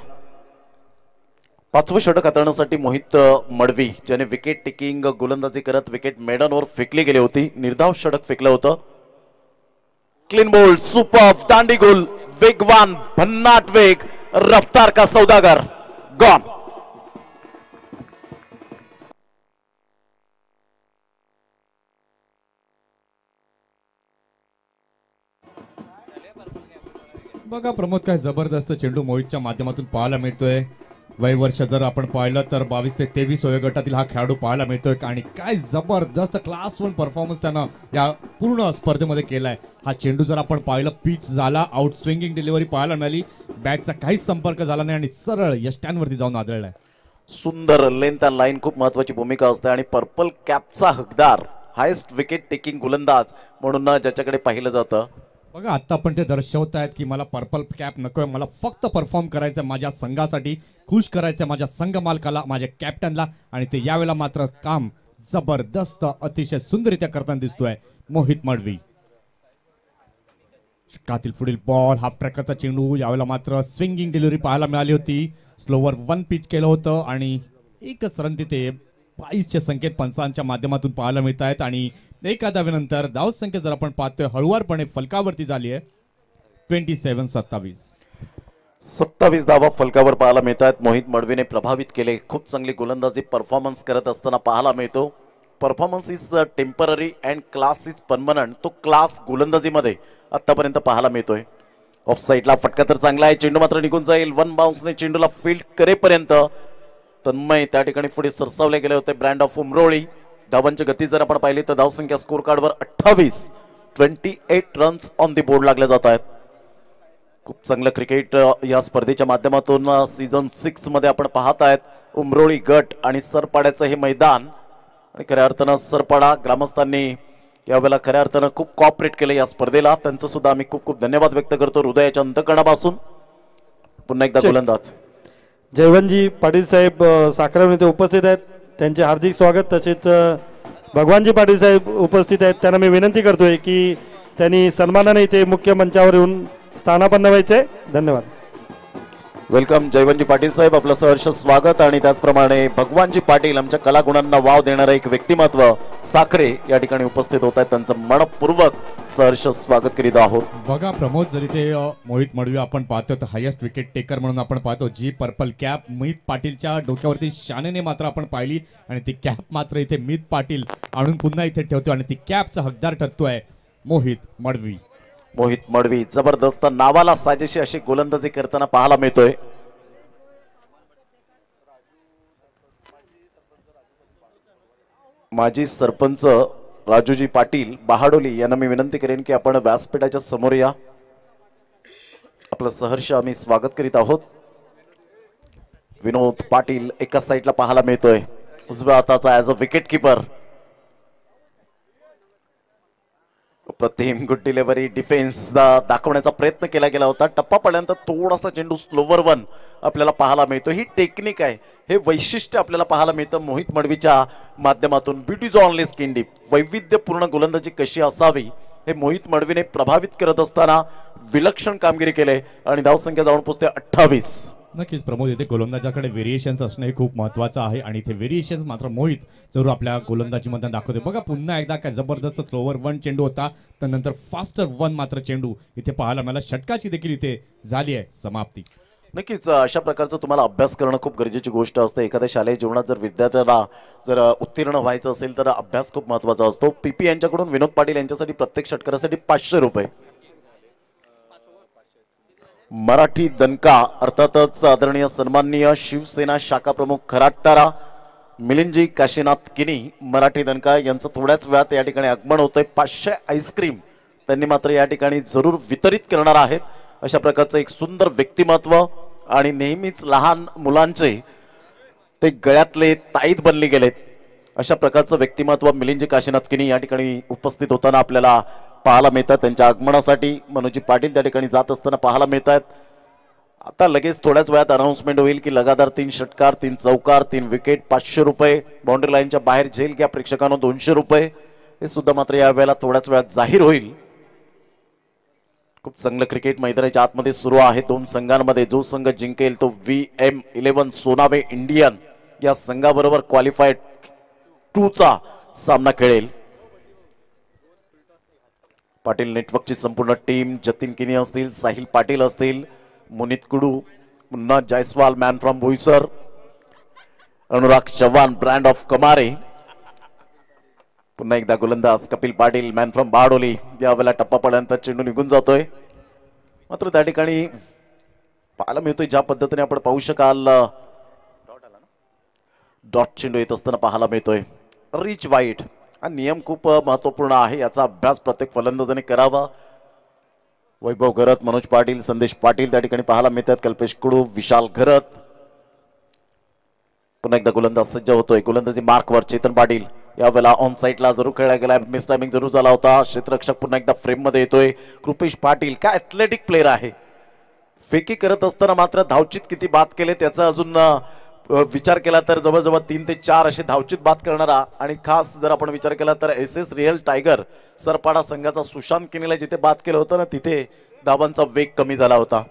5वं षटक हाताळण्यासाठी मोहित मडवी ज्याने विकेट टेकिंग गोलंदाजी करत विकेट मेडनवर फेकली गेली होती, निर्धाव षटक फेकलं होतं. क्लीन बोल्ड, सुपर दांडी गोल, वेगवान, भन्नाट वेग, रफ्तार का सौदागर, गॉन. बघा प्रमोद, काय जबरदस्त चेंडू मोहितच्या माध्यमातून पाहायला मिळतोय. वयवर्ष जर आपण पाहिलं तर 22 ते 23 वयोगटातील हा खेळाडू पाहायला मिळतोय आणि काय जबरदस्त क्लास 1 परफॉर्मन्स त्यानं या पूर्ण स्पर्धेमध्ये केलाय. हा चेंडू जर आपण पाहिलं पिच झाला, आउट स्विंगिंग डिलिव्हरी पाहायला मिळाली, बॅटचा काहीच संपर्क झाला नाही आणि सरळ यष्ट्यांवरती जाऊन आदळलाय. सुंदर लेंथ अँड लाईन खूप महत्वाची भूमिका असते आणि पर्पल कॅपचा हकदार, हायेस्ट विकेट टेकिंग गोलंदाज म्हणून ज्याच्याकडे पाहिलं जातं. बघा आता पण ते दर्शवत आहेत की मला पर्पल कॅप नकोय, मला फक्त परफॉर्म करायचं माझ्या संघासाठी, खुश करायचं माझ्या संघ मालकाला, माझ्या कॅप्टनला आणि ते यावेळेला मात्र काम जबरदस्त अतिशय सुंदररित्या करताना दिसतोय मोहित मडवी. षटकातील पुढील बॉल, हाफ ट्रॅकरचा चेंडू, यावेळेला मात्र स्विंगिंग डिलिव्हरी पाहायला मिळाली होती. स्लोवर 1 पिच केलं होतं आणि एकच रन तिथे 22चे संकेत पंचांच्या माध्यमातून पाहायला मिळत आहेत आणि एका धावेनंतर धाव संख्या जर आपण पाहतोय हळुवारपणे फलकावरती झाली आहे. 27 धावा फलकावर पाहायला मिळत आहेत. मोहित मडवीने प्रभावित केले, खूप चांगली गोलंदाजी परफॉर्मन्स करत असताना पाहायला मिळतो. Performance is temporary and class is permanent. तो क्लास गोलंदाजीमध्ये आतापर्यंत पाहायला मिळतोय. ऑफ साईडला फटका तर चांगला आहे, चेंडू मात्र निघून जाईल. 1 बाउन्सने चेंडूला फील्ड करेपर्यंत तन्मय त्या ठिकाणी पुढे सरसावले गेले होते. Brand of Umroli. धावांची गती जर आपण पाहिली तर धावसंख्या स्कोर कार्डवर 28 रन्स ऑन दी बोर्ड लागले जात आहेत. खूप चांगलं क्रिकेट या स्पर्धेच्या माध्यमातून सीझन 6 मध्ये आपण पाहत आहेत. उमरोळी गट आणि सरपाड्याचं हे मैदान आणि खऱ्या अर्थानं सरपाडा ग्रामस्थांनी यावेळेला खऱ्या अर्थानं खूप कॉपरेट केलं या स्पर्धेला. त्यांचं सुद्धा आम्ही खूप खूप धन्यवाद व्यक्त करतो हृदयाच्या अंतकरणापासून. पुन्हा एकदा गोलंदाज जयवंतजी पाटील साहेब साखरवणे इथे उपस्थित आहेत, त्यांचे हार्दिक स्वागत. तसेच भगवानजी पाटील साहेब उपस्थित आहेत, त्यांना मी विनंती करतोय की त्यांनी सन्मानाने इथे मुख्य मंचावर येऊन स्थानापन्न व्हायचे. धन्यवाद. वेलकम जयवंतजी पाटील साहेब, आपलं सहर्ष स्वागत. आणि त्याचप्रमाणे भगवानजी पाटील आमच्या कलागुणांना वाव देणारं एक व्यक्तिमत्व साखरे या ठिकाणी उपस्थित होत आहेत, त्यांचं मनपूर्वक सहर्ष स्वागत करीत आहोत. बघा प्रमोद, जरी ते मोहित मडवी आपण पाहतो तर हायेस्ट विकेट टेकर म्हणून आपण पाहतो. जी पर्पल कॅप मोहित पाटीलच्या डोक्यावरती शानेने मात्र आपण पाहिली आणि ती कॅप मात्र इथे मोहित पाटील आणून पुन्हा इथे ठेवतो आणि ती कॅपचा हकदार ठरतोय मोहित मडवी. मोहित मडवी जबरदस्त नावाला साजेशी अशी गोलंदाजी करताना पाहायला मिळतोय. माजी सरपंच राजूजी पाटील बहाडोली यांना मी विनंती करेन की आपण व्यासपीठाच्या समोर या. आपलं सहर्ष आम्ही स्वागत करीत आहोत. विनोद पाटील एका साईडला पाहायला मिळतोय, उजव्या हाताचा as a wicket keeper. Pratim good delivery, defence दाखवण्याचा प्रयत्न केला गेला होता. टप्पा पडल्यानंतर थोडासा चेंडू स्लोवर 1 आपल्याला पाहायला मिळतो. ही टेक्निक आहे, हे वैशिष्ट्य आपल्याला पाहायला मिळतं मोहित मडवीच्या माध्यमातून. ब्युटीज ऑनली स्किन डीप, वैविध्यपूर्ण गोलंदाजी कशी असावी हे मोहित मडवीने प्रभावित करत असताना विलक्षण कामगिरी केले आणि धावसंख्या जाऊन पोहोचते 28. नक्कीच प्रमोद, इथे गोलंदाजाकडे व्हेरिएशन्स असणं हे खूप महत्त्वाचं आहे आणि इथे व्हेरिएशन्स मात्र मोहित जरूर आपल्या गोलंदाजीमध्ये दाखवते. बघा पुन्हा एकदा काय जबरदस्त स्लोवर 1 चेंडू होता, त्यानंतर फास्टर 1 मात्र चेंडू इथे पाहायला मिळाला. षटकाची देखील इथे झाली आहे समाप्ती. नक्कीच अशा प्रकारचं तुम्हाला अभ्यास करणं खूप गरजेची गोष्ट असते. एखाद्या शालेय जीवनात जर विद्यार्थ्याला जर उत्तीर्ण व्हायचं असेल तर अभ्यास खूप महत्त्वाचा असतो. पीपी यांच्याकडून विनोद पाटील यांच्यासाठी प्रत्येक षटकारासाठी 500 रुपये. मराठी दणका अर्थातच आदरणीय सन्माननीय शिवसेना शाखा प्रमुख खराटतारा मिलिंदजी काशीनाथ किनी मराठी दणका यांचं थोड्याच वेळात या ठिकाणी आगमन होतंय. 500 आईस्क्रीम त्यांनी मात्र या ठिकाणी जरूर वितरित करणार आहेत अशा प्रकारचं एक सुंदर व्यक्तिमत्व आणि नेहमीच लहान मुलांचे ते गळ्यातले ताईत बनले गेलेत अशा प्रकारचं व्यक्तिमत्व मिलिंद काशीनाथ या ठिकाणी उपस्थित होताना आपल्याला पाहायला मिळतात। त्यांच्या आगमनासाठी मनोजी पाटील त्या ठिकाणी जात असताना पाहायला मिळतात। आता लगेच थोड्याच वेळात अनाउन्समेंट होईल की लगातार 3 षटकार 3 चौकार 3 विकेट 500 रुपये, बाउंड्री लाईनच्या बाहेर झेल घ्या प्रेक्षकांनो 200 रुपये, हे सुद्धा मात्र या वेळेला थोड्याच वेळात जाहीर होईल। खूप चांगलं क्रिकेट मैदानाच्या आतमध्ये सुरू आहे। 2 संघांमध्ये जो संघ जिंकेल तो VM11 सोनावे इंडियन या संघाबरोबर क्वालिफाईड 2 चा सामना खेळेल। पाटील नेटवर्कची संपूर्ण टीम जतीन किनी असतील, साहिल पाटील असतील, Munit Kudu, Munna Jaiswal man from Boisar, Anurag Chavan brand of Kamare, पुन्हा एकदा गोलंदाज कपिल पाटील मॅन फ्रॉम बारडोली। यावेळेला टप्पा पडल्यानंतर चेंडू निघून जातोय, मात्र त्या ठिकाणी पाहायला मिळतोय ज्या पद्धतीने आपण पाहू शकाल डॉट चेंडू येत असताना पाहायला मिळतोय। रिच वाईट हा नियम खूप महत्वपूर्ण आहे, याचा अभ्यास प्रत्येक फलंदाजाने करावा। वैभव घरत, मनोज पाटील, संदेश पाटील त्या ठिकाणी पाहायला मिळतात, कल्पेश कुडू, विशाल घरत। पुन्हा एकदा गोलंदाज सज्ज होतोय, गोलंदाजी मार्कवर चेतन पाटील, यावेळेला ऑन साईडला जरूर खेळला गेला, मिस टायमिंग जरूर झाला होता। क्षेत्ररक्षक पुन्हा एकदा फ्रेम मध्ये येतोय, कृपेश पाटील काय ॲथलेटिक प्लेअर आहे, फेकी करत असताना मात्र धावचित किती बाद केले त्याचा अजून विचार केला तर जवळजवळ 3 ते 4 असे धावचित बाद करणारा, आणि खास जर आपण विचार केला तर SS रिअल टायगर सरपाडा संघाचा सुशांत किनीला जिथे बाद केलं होतं ना तिथे धावांचा वेग कमी झाला होता।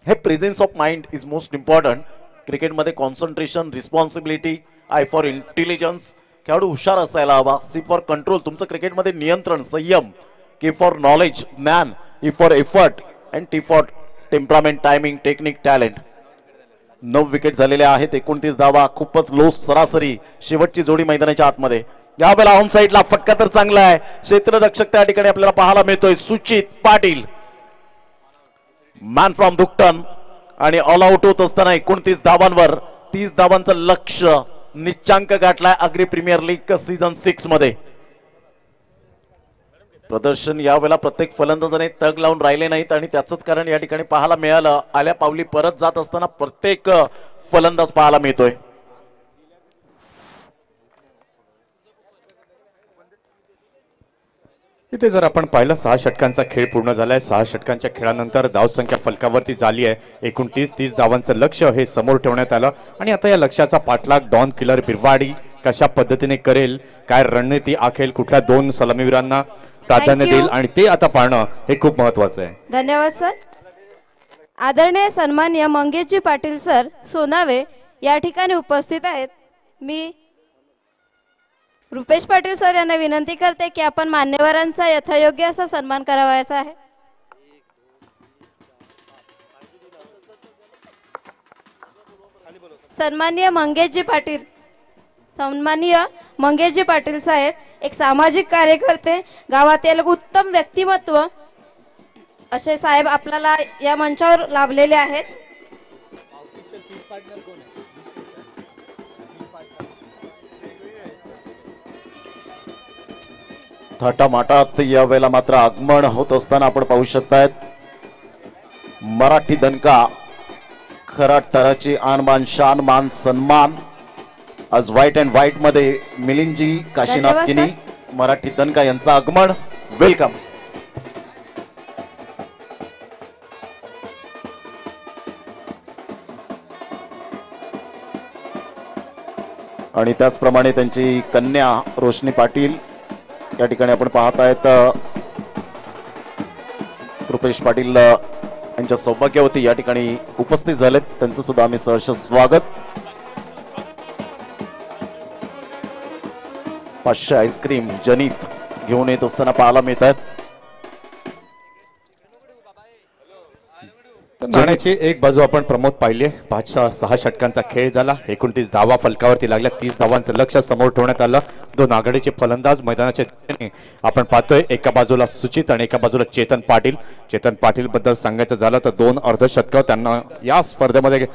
हे presence of mind is most important क्रिकेटमध्ये। Concentration, responsibility, eye for intelligence, खेळाडू हुशार असायला हवा, सी फॉर कंट्रोल, तुमचं क्रिकेटमध्ये नियंत्रण, संयम, के फॉर नॉलेज ज्ञान, E for effort and T for temperament, timing, technique, talent. 9 wicket झालेले आहेत, 29 धावा, खूपच लो सरासरी शेवटची जोडी मैदानाच्या आतमध्ये। यावेळेला ऑन साईडला फटका तर चांगला आहे, क्षेत्ररक्षक त्या ठिकाणी आपल्याला पाहायला मिळतोय सुचित पाटील मॅन फ्रॉम दुकटन, आणि ऑल आउट होत असताना 29 धावांवर 30 धावांचं लक्ष्य निच्चांक गाठलाय अग्री प्रीमियर लीग सीझन 6 मध्ये। प्रदर्शन यावेळेला प्रत्येक फलंदाजाने तग लावून राहिले नाहीत, आणि त्याचंच कारण या ठिकाणी पाहायला मिळालं, आल्या पावली परत जात असताना प्रत्येक फलंदाज पाहायला मिळतोय। इथे जर आपण पाहिलं 6 षटकांचा खेळ पूर्ण झालाय। 6 षटकांच्या खेळानंतर धावसंख्या फलकावरती झाली आहे, एकूण 30 धावांचं लक्ष्य हे समोर ठेवण्यात आलं, आणि आता या लक्ष्याचा पाठलाग डॉन किलर बिरवाडी कशा पद्धतीने करेल, काय रणनीती आखेल, कुठल्या 2 सलामीवीरांना प्राधान्य देईल, आणि ते आता पाहणं हे खूप महत्वाचं आहे। धन्यवाद सर। आदरणीय सन्माननीय मंगेशजी पाटील सर सोनावे या ठिकाणी उपस्थित आहेत। मी रुपेश पाटील सर यांना विनंती करते की आपण मान्यवरांचा यथायोग्य असा सन्मान करावायचा आहे। सन्माननीय मंगेशजी पाटील साहेब एक सामाजिक कार्यकर्ते, गावातील उत्तम व्यक्तिमत्व असे साहेब आपल्याला या मंचावर लाभलेले आहेत। थाटामाटात यावेळेला मात्र आगमन होत असताना आपण पाहू शकतायत मराठी दणका, खरा तराची आणबान शान मान सन्मान। आज व्हाईट अँड व्हाईट मध्ये मिलिंदजी काशीनाथ किनी मराठी दणका यांचं आगमन, वेलकम। आणि त्याचप्रमाणे त्यांची कन्या रोशनी पाटील या ठिकाणी आपण पाहत आहेत, रुपेश पाटील यांच्या सौभाग्यवती या ठिकाणी उपस्थित झालेत, त्यांचं सुद्धा आम्ही सहर्ष स्वागत। 500 आईस्क्रीम जनित घेऊन येत असताना पाहायला मिळत आहेत। नाण्याची एक बाजू आपण प्रमोद पाहिले, 5-6 षटकांचा खेळ झाला, 29 धावा फलकावरती लागल्या, 30 धावांचं लक्ष्य समोर ठेवण्यात आलं। 2 आघाडीचे फलंदाज मैदानाचे आपण पाहतोय, एका बाजूला सुचित आणि एका बाजूला चेतन पाटील। चेतन पाटील बद्दल सांगायचं झालं तर 2 अर्धशतक त्यांना या स्पर्धेमध्ये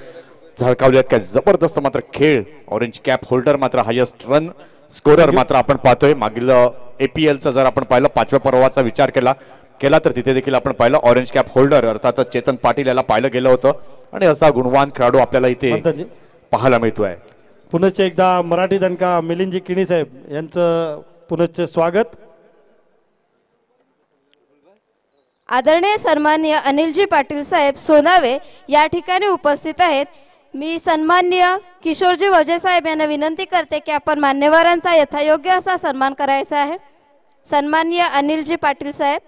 झळकावले आहेत, काय जबरदस्त मात्र खेळ। ऑरेंज कॅप होल्डर मात्र हायेस्ट रन स्कोरर मात्र आपण पाहतोय, मागील APLचा जर आपण पाहिलं 5व्या पर्वाचा विचार केला केला तर तिथे देखील आपण पाहिलं ऑरेंज कॅप होल्डर अर्थात चेतन पाटील याला पाहिलं गेलं होतं आणि असा गुणवान खेळाडू आपल्याला इथे मंथनजी, पाहायला मिळतोय. पुनश्च एकदा मराठी दणका मिलिंदजी किणी साहेब यांचं पुनश्च स्वागत. आदरणीय सन्माननीय अनिलजी पाटील साहेब सोनावे या ठिकाणी उपस्थित आहेत. मी सन्माननीय किशोरजी वजे साहेब यांना विनंती करते की आपण मान्यवरांचा यथायोग्य असा सन्मान करायचा आहे. सन्माननीय अनिलजी पाटील साहेब.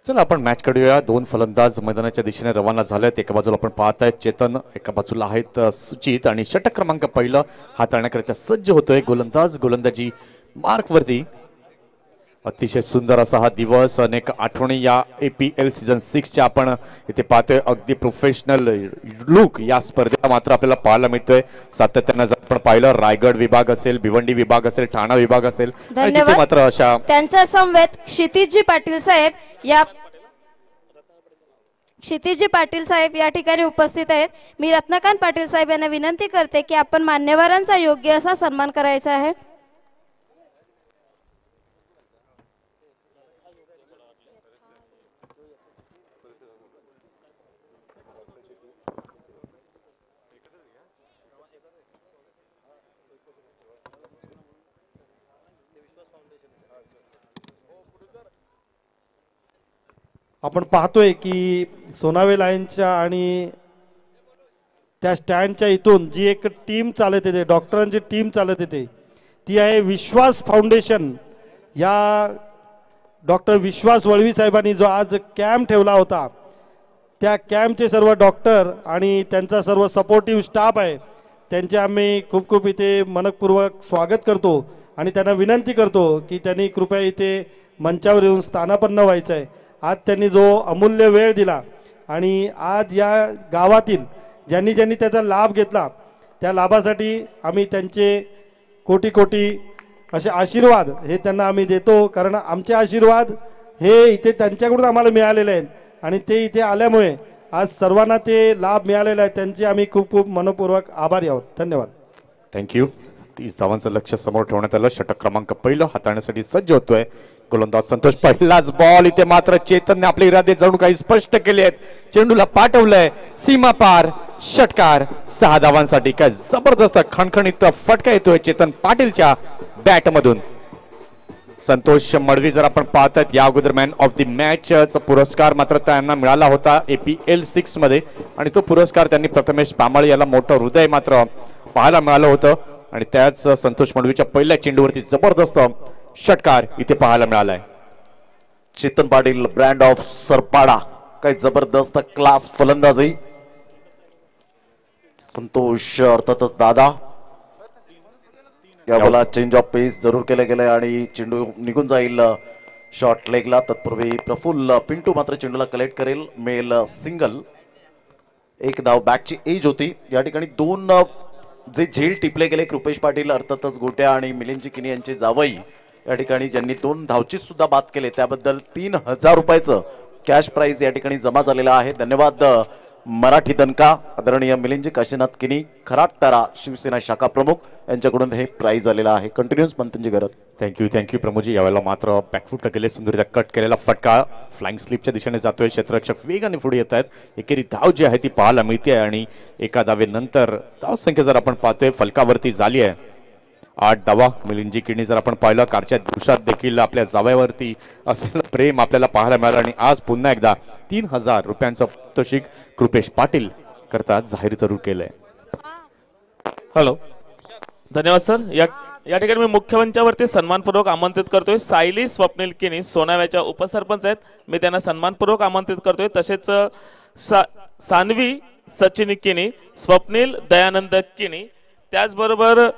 चला आपण मॅच कडूया. दोन फलंदाज मैदानाच्या दिशेने रवाना झालेत. एका बाजूला आपण पाहत आहेत चेतन, एका बाजूला आहेत सुचित आणि षटक क्रमांक पहिलं हाताळण्याकरिता सज्ज होतोय गोलंदाज. गोलंदाजी मार्कवरती. अतिशय सुंदर असा हा दिवस, अनेक आठवणी या APL सीझन 6च्या आपण इथे पाहतोय. अगदी प्रोफेशनल लुक या स्पर्धेला मात्र आपल्याला पाहायला मिळतोय. सातत्यानं जर आपण पाहिलं रायगड विभाग असेल, भिवंडी विभाग असेल, ठाणा विभाग असेल, धन्यवाद. मात्र अशा त्यांच्या समवेत क्षितिजी पाटील साहेब या ठिकाणी उपस्थित आहेत. मी रत्नकांत पाटील साहेब यांना विनंती करते की आपण मान्यवरांचा योग्य असा सन्मान करायचा आहे. आपण पाहतोय की सोनावे लाईनच्या आणि त्या स्टँडच्या इथून जी एक टीम चालत येते, डॉक्टरांची टीम चालत येते, ती आहे विश्वास फाउंडेशन. या डॉक्टर विश्वास वळवी साहेबांनी जो आज कॅम्प ठेवला होता, त्या कॅम्पचे सर्व डॉक्टर आणि त्यांचा सर्व सपोर्टिव्ह स्टाफ आहे, त्यांचे आम्ही खूप खूप इथे मनपूर्वक स्वागत करतो आणि त्यांना विनंती करतो की त्यांनी कृपया इथे मंचावर येऊन स्थानापन्न व्हायचं आहे. आज त्यांनी जो अमूल्य वेळ दिला आणि आज या गावातील ज्यांनी ज्यांनी त्याचा लाभ घेतला त्या लाभासाठी आम्ही त्यांचे कोटी कोटी असे आशीर्वाद हे त्यांना आम्ही देतो. कारण आमचे आशीर्वाद हे इथे त्यांच्याकडून आम्हाला मिळालेले आहेत आणि ते इथे आल्यामुळे आज सर्वांना ते लाभ मिळालेला आहे. त्यांचे आम्ही खूप खूप मनपूर्वक आभारी आहोत. धन्यवाद. थँक्यू. 30 धावांचं लक्ष समोर ठेवण्यात आलं. षटक क्रमांक पहिलं हाताळण्यासाठी सज्ज होतोय गोलंदाज संतोष. पहिलाच बॉल इथे मात्र चेतनने आपले इरादे जणू काही स्पष्ट केले आहेत. चेंडूला पाठवलंय सीमा पार, षटकार. 6 धावांसाठी काय जबरदस्त खणखणीत फटका येतोय चेतन पाटीलच्या बॅट मधून. संतोष मडवी जर आपण पाहतात या अगोदर मॅन ऑफ द मॅचचा पुरस्कार मात्र त्यांना मिळाला होता APL 6 मध्ये आणि तो पुरस्कार त्यांनी प्रथमेश पामाळे याला मोठं हृदय मात्र पाहायला मिळालं होतं आणि त्याच संतोष मडवीच्या पहिल्या चेंडूवरती जबरदस्त षटकार इथे पाहायला मिळालाय. चेतन पाटील ब्रँड ऑफ सरपाडा, काय जबरदस्त क्लास फलंदाजी. संतोष अर्थातच दादा या बोला चेंज ऑफ पेस जरूर केलं गेलंय आणि चेंडू निघून जाईल शॉर्ट लेगला. तत्पूर्वी प्रफुल्ल पिंटू मात्र चेंडूला कलेक्ट करेल. मेल सिंगल. 1 धाव बॅकची एज होती. या ठिकाणी 2 जे झेल टिपले गेले कृपेश पाटील अर्थातच गोट्या आणि मिलिंदजी किनी यांचे जावई या ठिकाणी ज्यांनी 2 धावची सुद्धा बाद केले त्याबद्दल 3000 रुपयाचं कॅश प्राइज या ठिकाणी जमा झालेला आहे. धन्यवाद मराठी दणका आदरणीय मिलिंदजी काशीनाथ किनी खराटतारा शिवसेना शाखा प्रमुख यांच्याकडून हे प्राइज आलेला आहे. कंटिन्यूस मंथनजी गरज. थँक्यू प्रमोदजी. यावेळेला मात्र बॅकफुट केले सुंदररित्या कट केलेला फटका फ्लाइंग स्लिपच्या दिशेने जातोय. क्षेत्ररक्षक वेगाने पुढे येत आहेत. एकेरी धाव जी आहे ती पाहायला मिळते आणि एका धावेनंतर धाव संख्या जर आपण पाहतोय फलकावरती झाली आहे 8 धावा. मिलिंदजी किनी जर आपण पाहिलं कारच्या दिवसात देखील आपल्या जावयावरती असलेलं प्रेम आपल्याला पाहायला मिळालं आणि आज पुन्हा एकदा 3000 रुपयांचं पारितोषिक कृपेश पाटील करता जाहीर जरूर केलंय. हॅलो, धन्यवाद सर. या ठिकाणी मी मुख्य मंचावरती सन्मानपूर्वक आमंत्रित करतोय सायली स्वप्नील किनी, सोनाव्याच्या उपसरपंच आहेत. मी त्यांना सन्मानपूर्वक आमंत्रित करतोय. तसेच सानवी सचिन किनी, स्वप्नील दयानंद किनी, त्याचबरोबर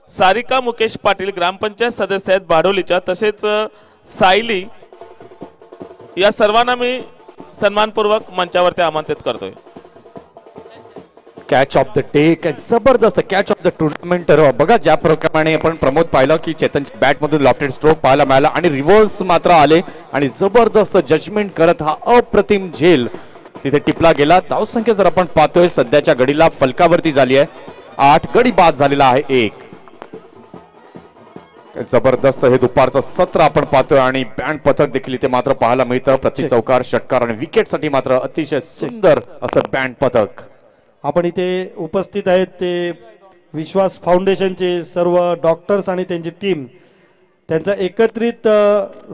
सारिका मुकेश पाटील ग्रामपंचायत सदस्य आहेत बाडोलीच्या, तसेच सायली, या सर्वांना मी सन्मानपूर्वक मंचावरती आमंत्रित करतोय. कॅच ऑफ द डे, काय जबरदस्त कॅच ऑफ द टुर्नामेंट. बघा ज्या प्रमाणे आपण प्रमोद पाहिलं की चेतनच्या बॅट मधून लॉफ्टेड स्ट्रोक पाहायला मिळाला आणि रिव्हर्स मात्र आले आणि जबरदस्त जजमेंट करत हा अप्रतिम झेल तिथे टिपला गेला. धावसंख्या जर आपण पाहतोय सध्याच्या घडीला फलकावरती झाली आहे 8, गडी बाद झालेला आहे 1. जबरदस्त हे दुपारचं सत्र आपण पाहतोय आणि बँड पथक देखील इथे मात्र पाहायला मिळतं. प्रति चौकार, षटकार आणि विकेट साठी मात्र अतिशय सुंदर असं बँड पथक. आपण इथे उपस्थित आहेत ते विश्वास फाउंडेशनचे सर्व डॉक्टर्स आणि त्यांची टीम, त्यांचा एकत्रित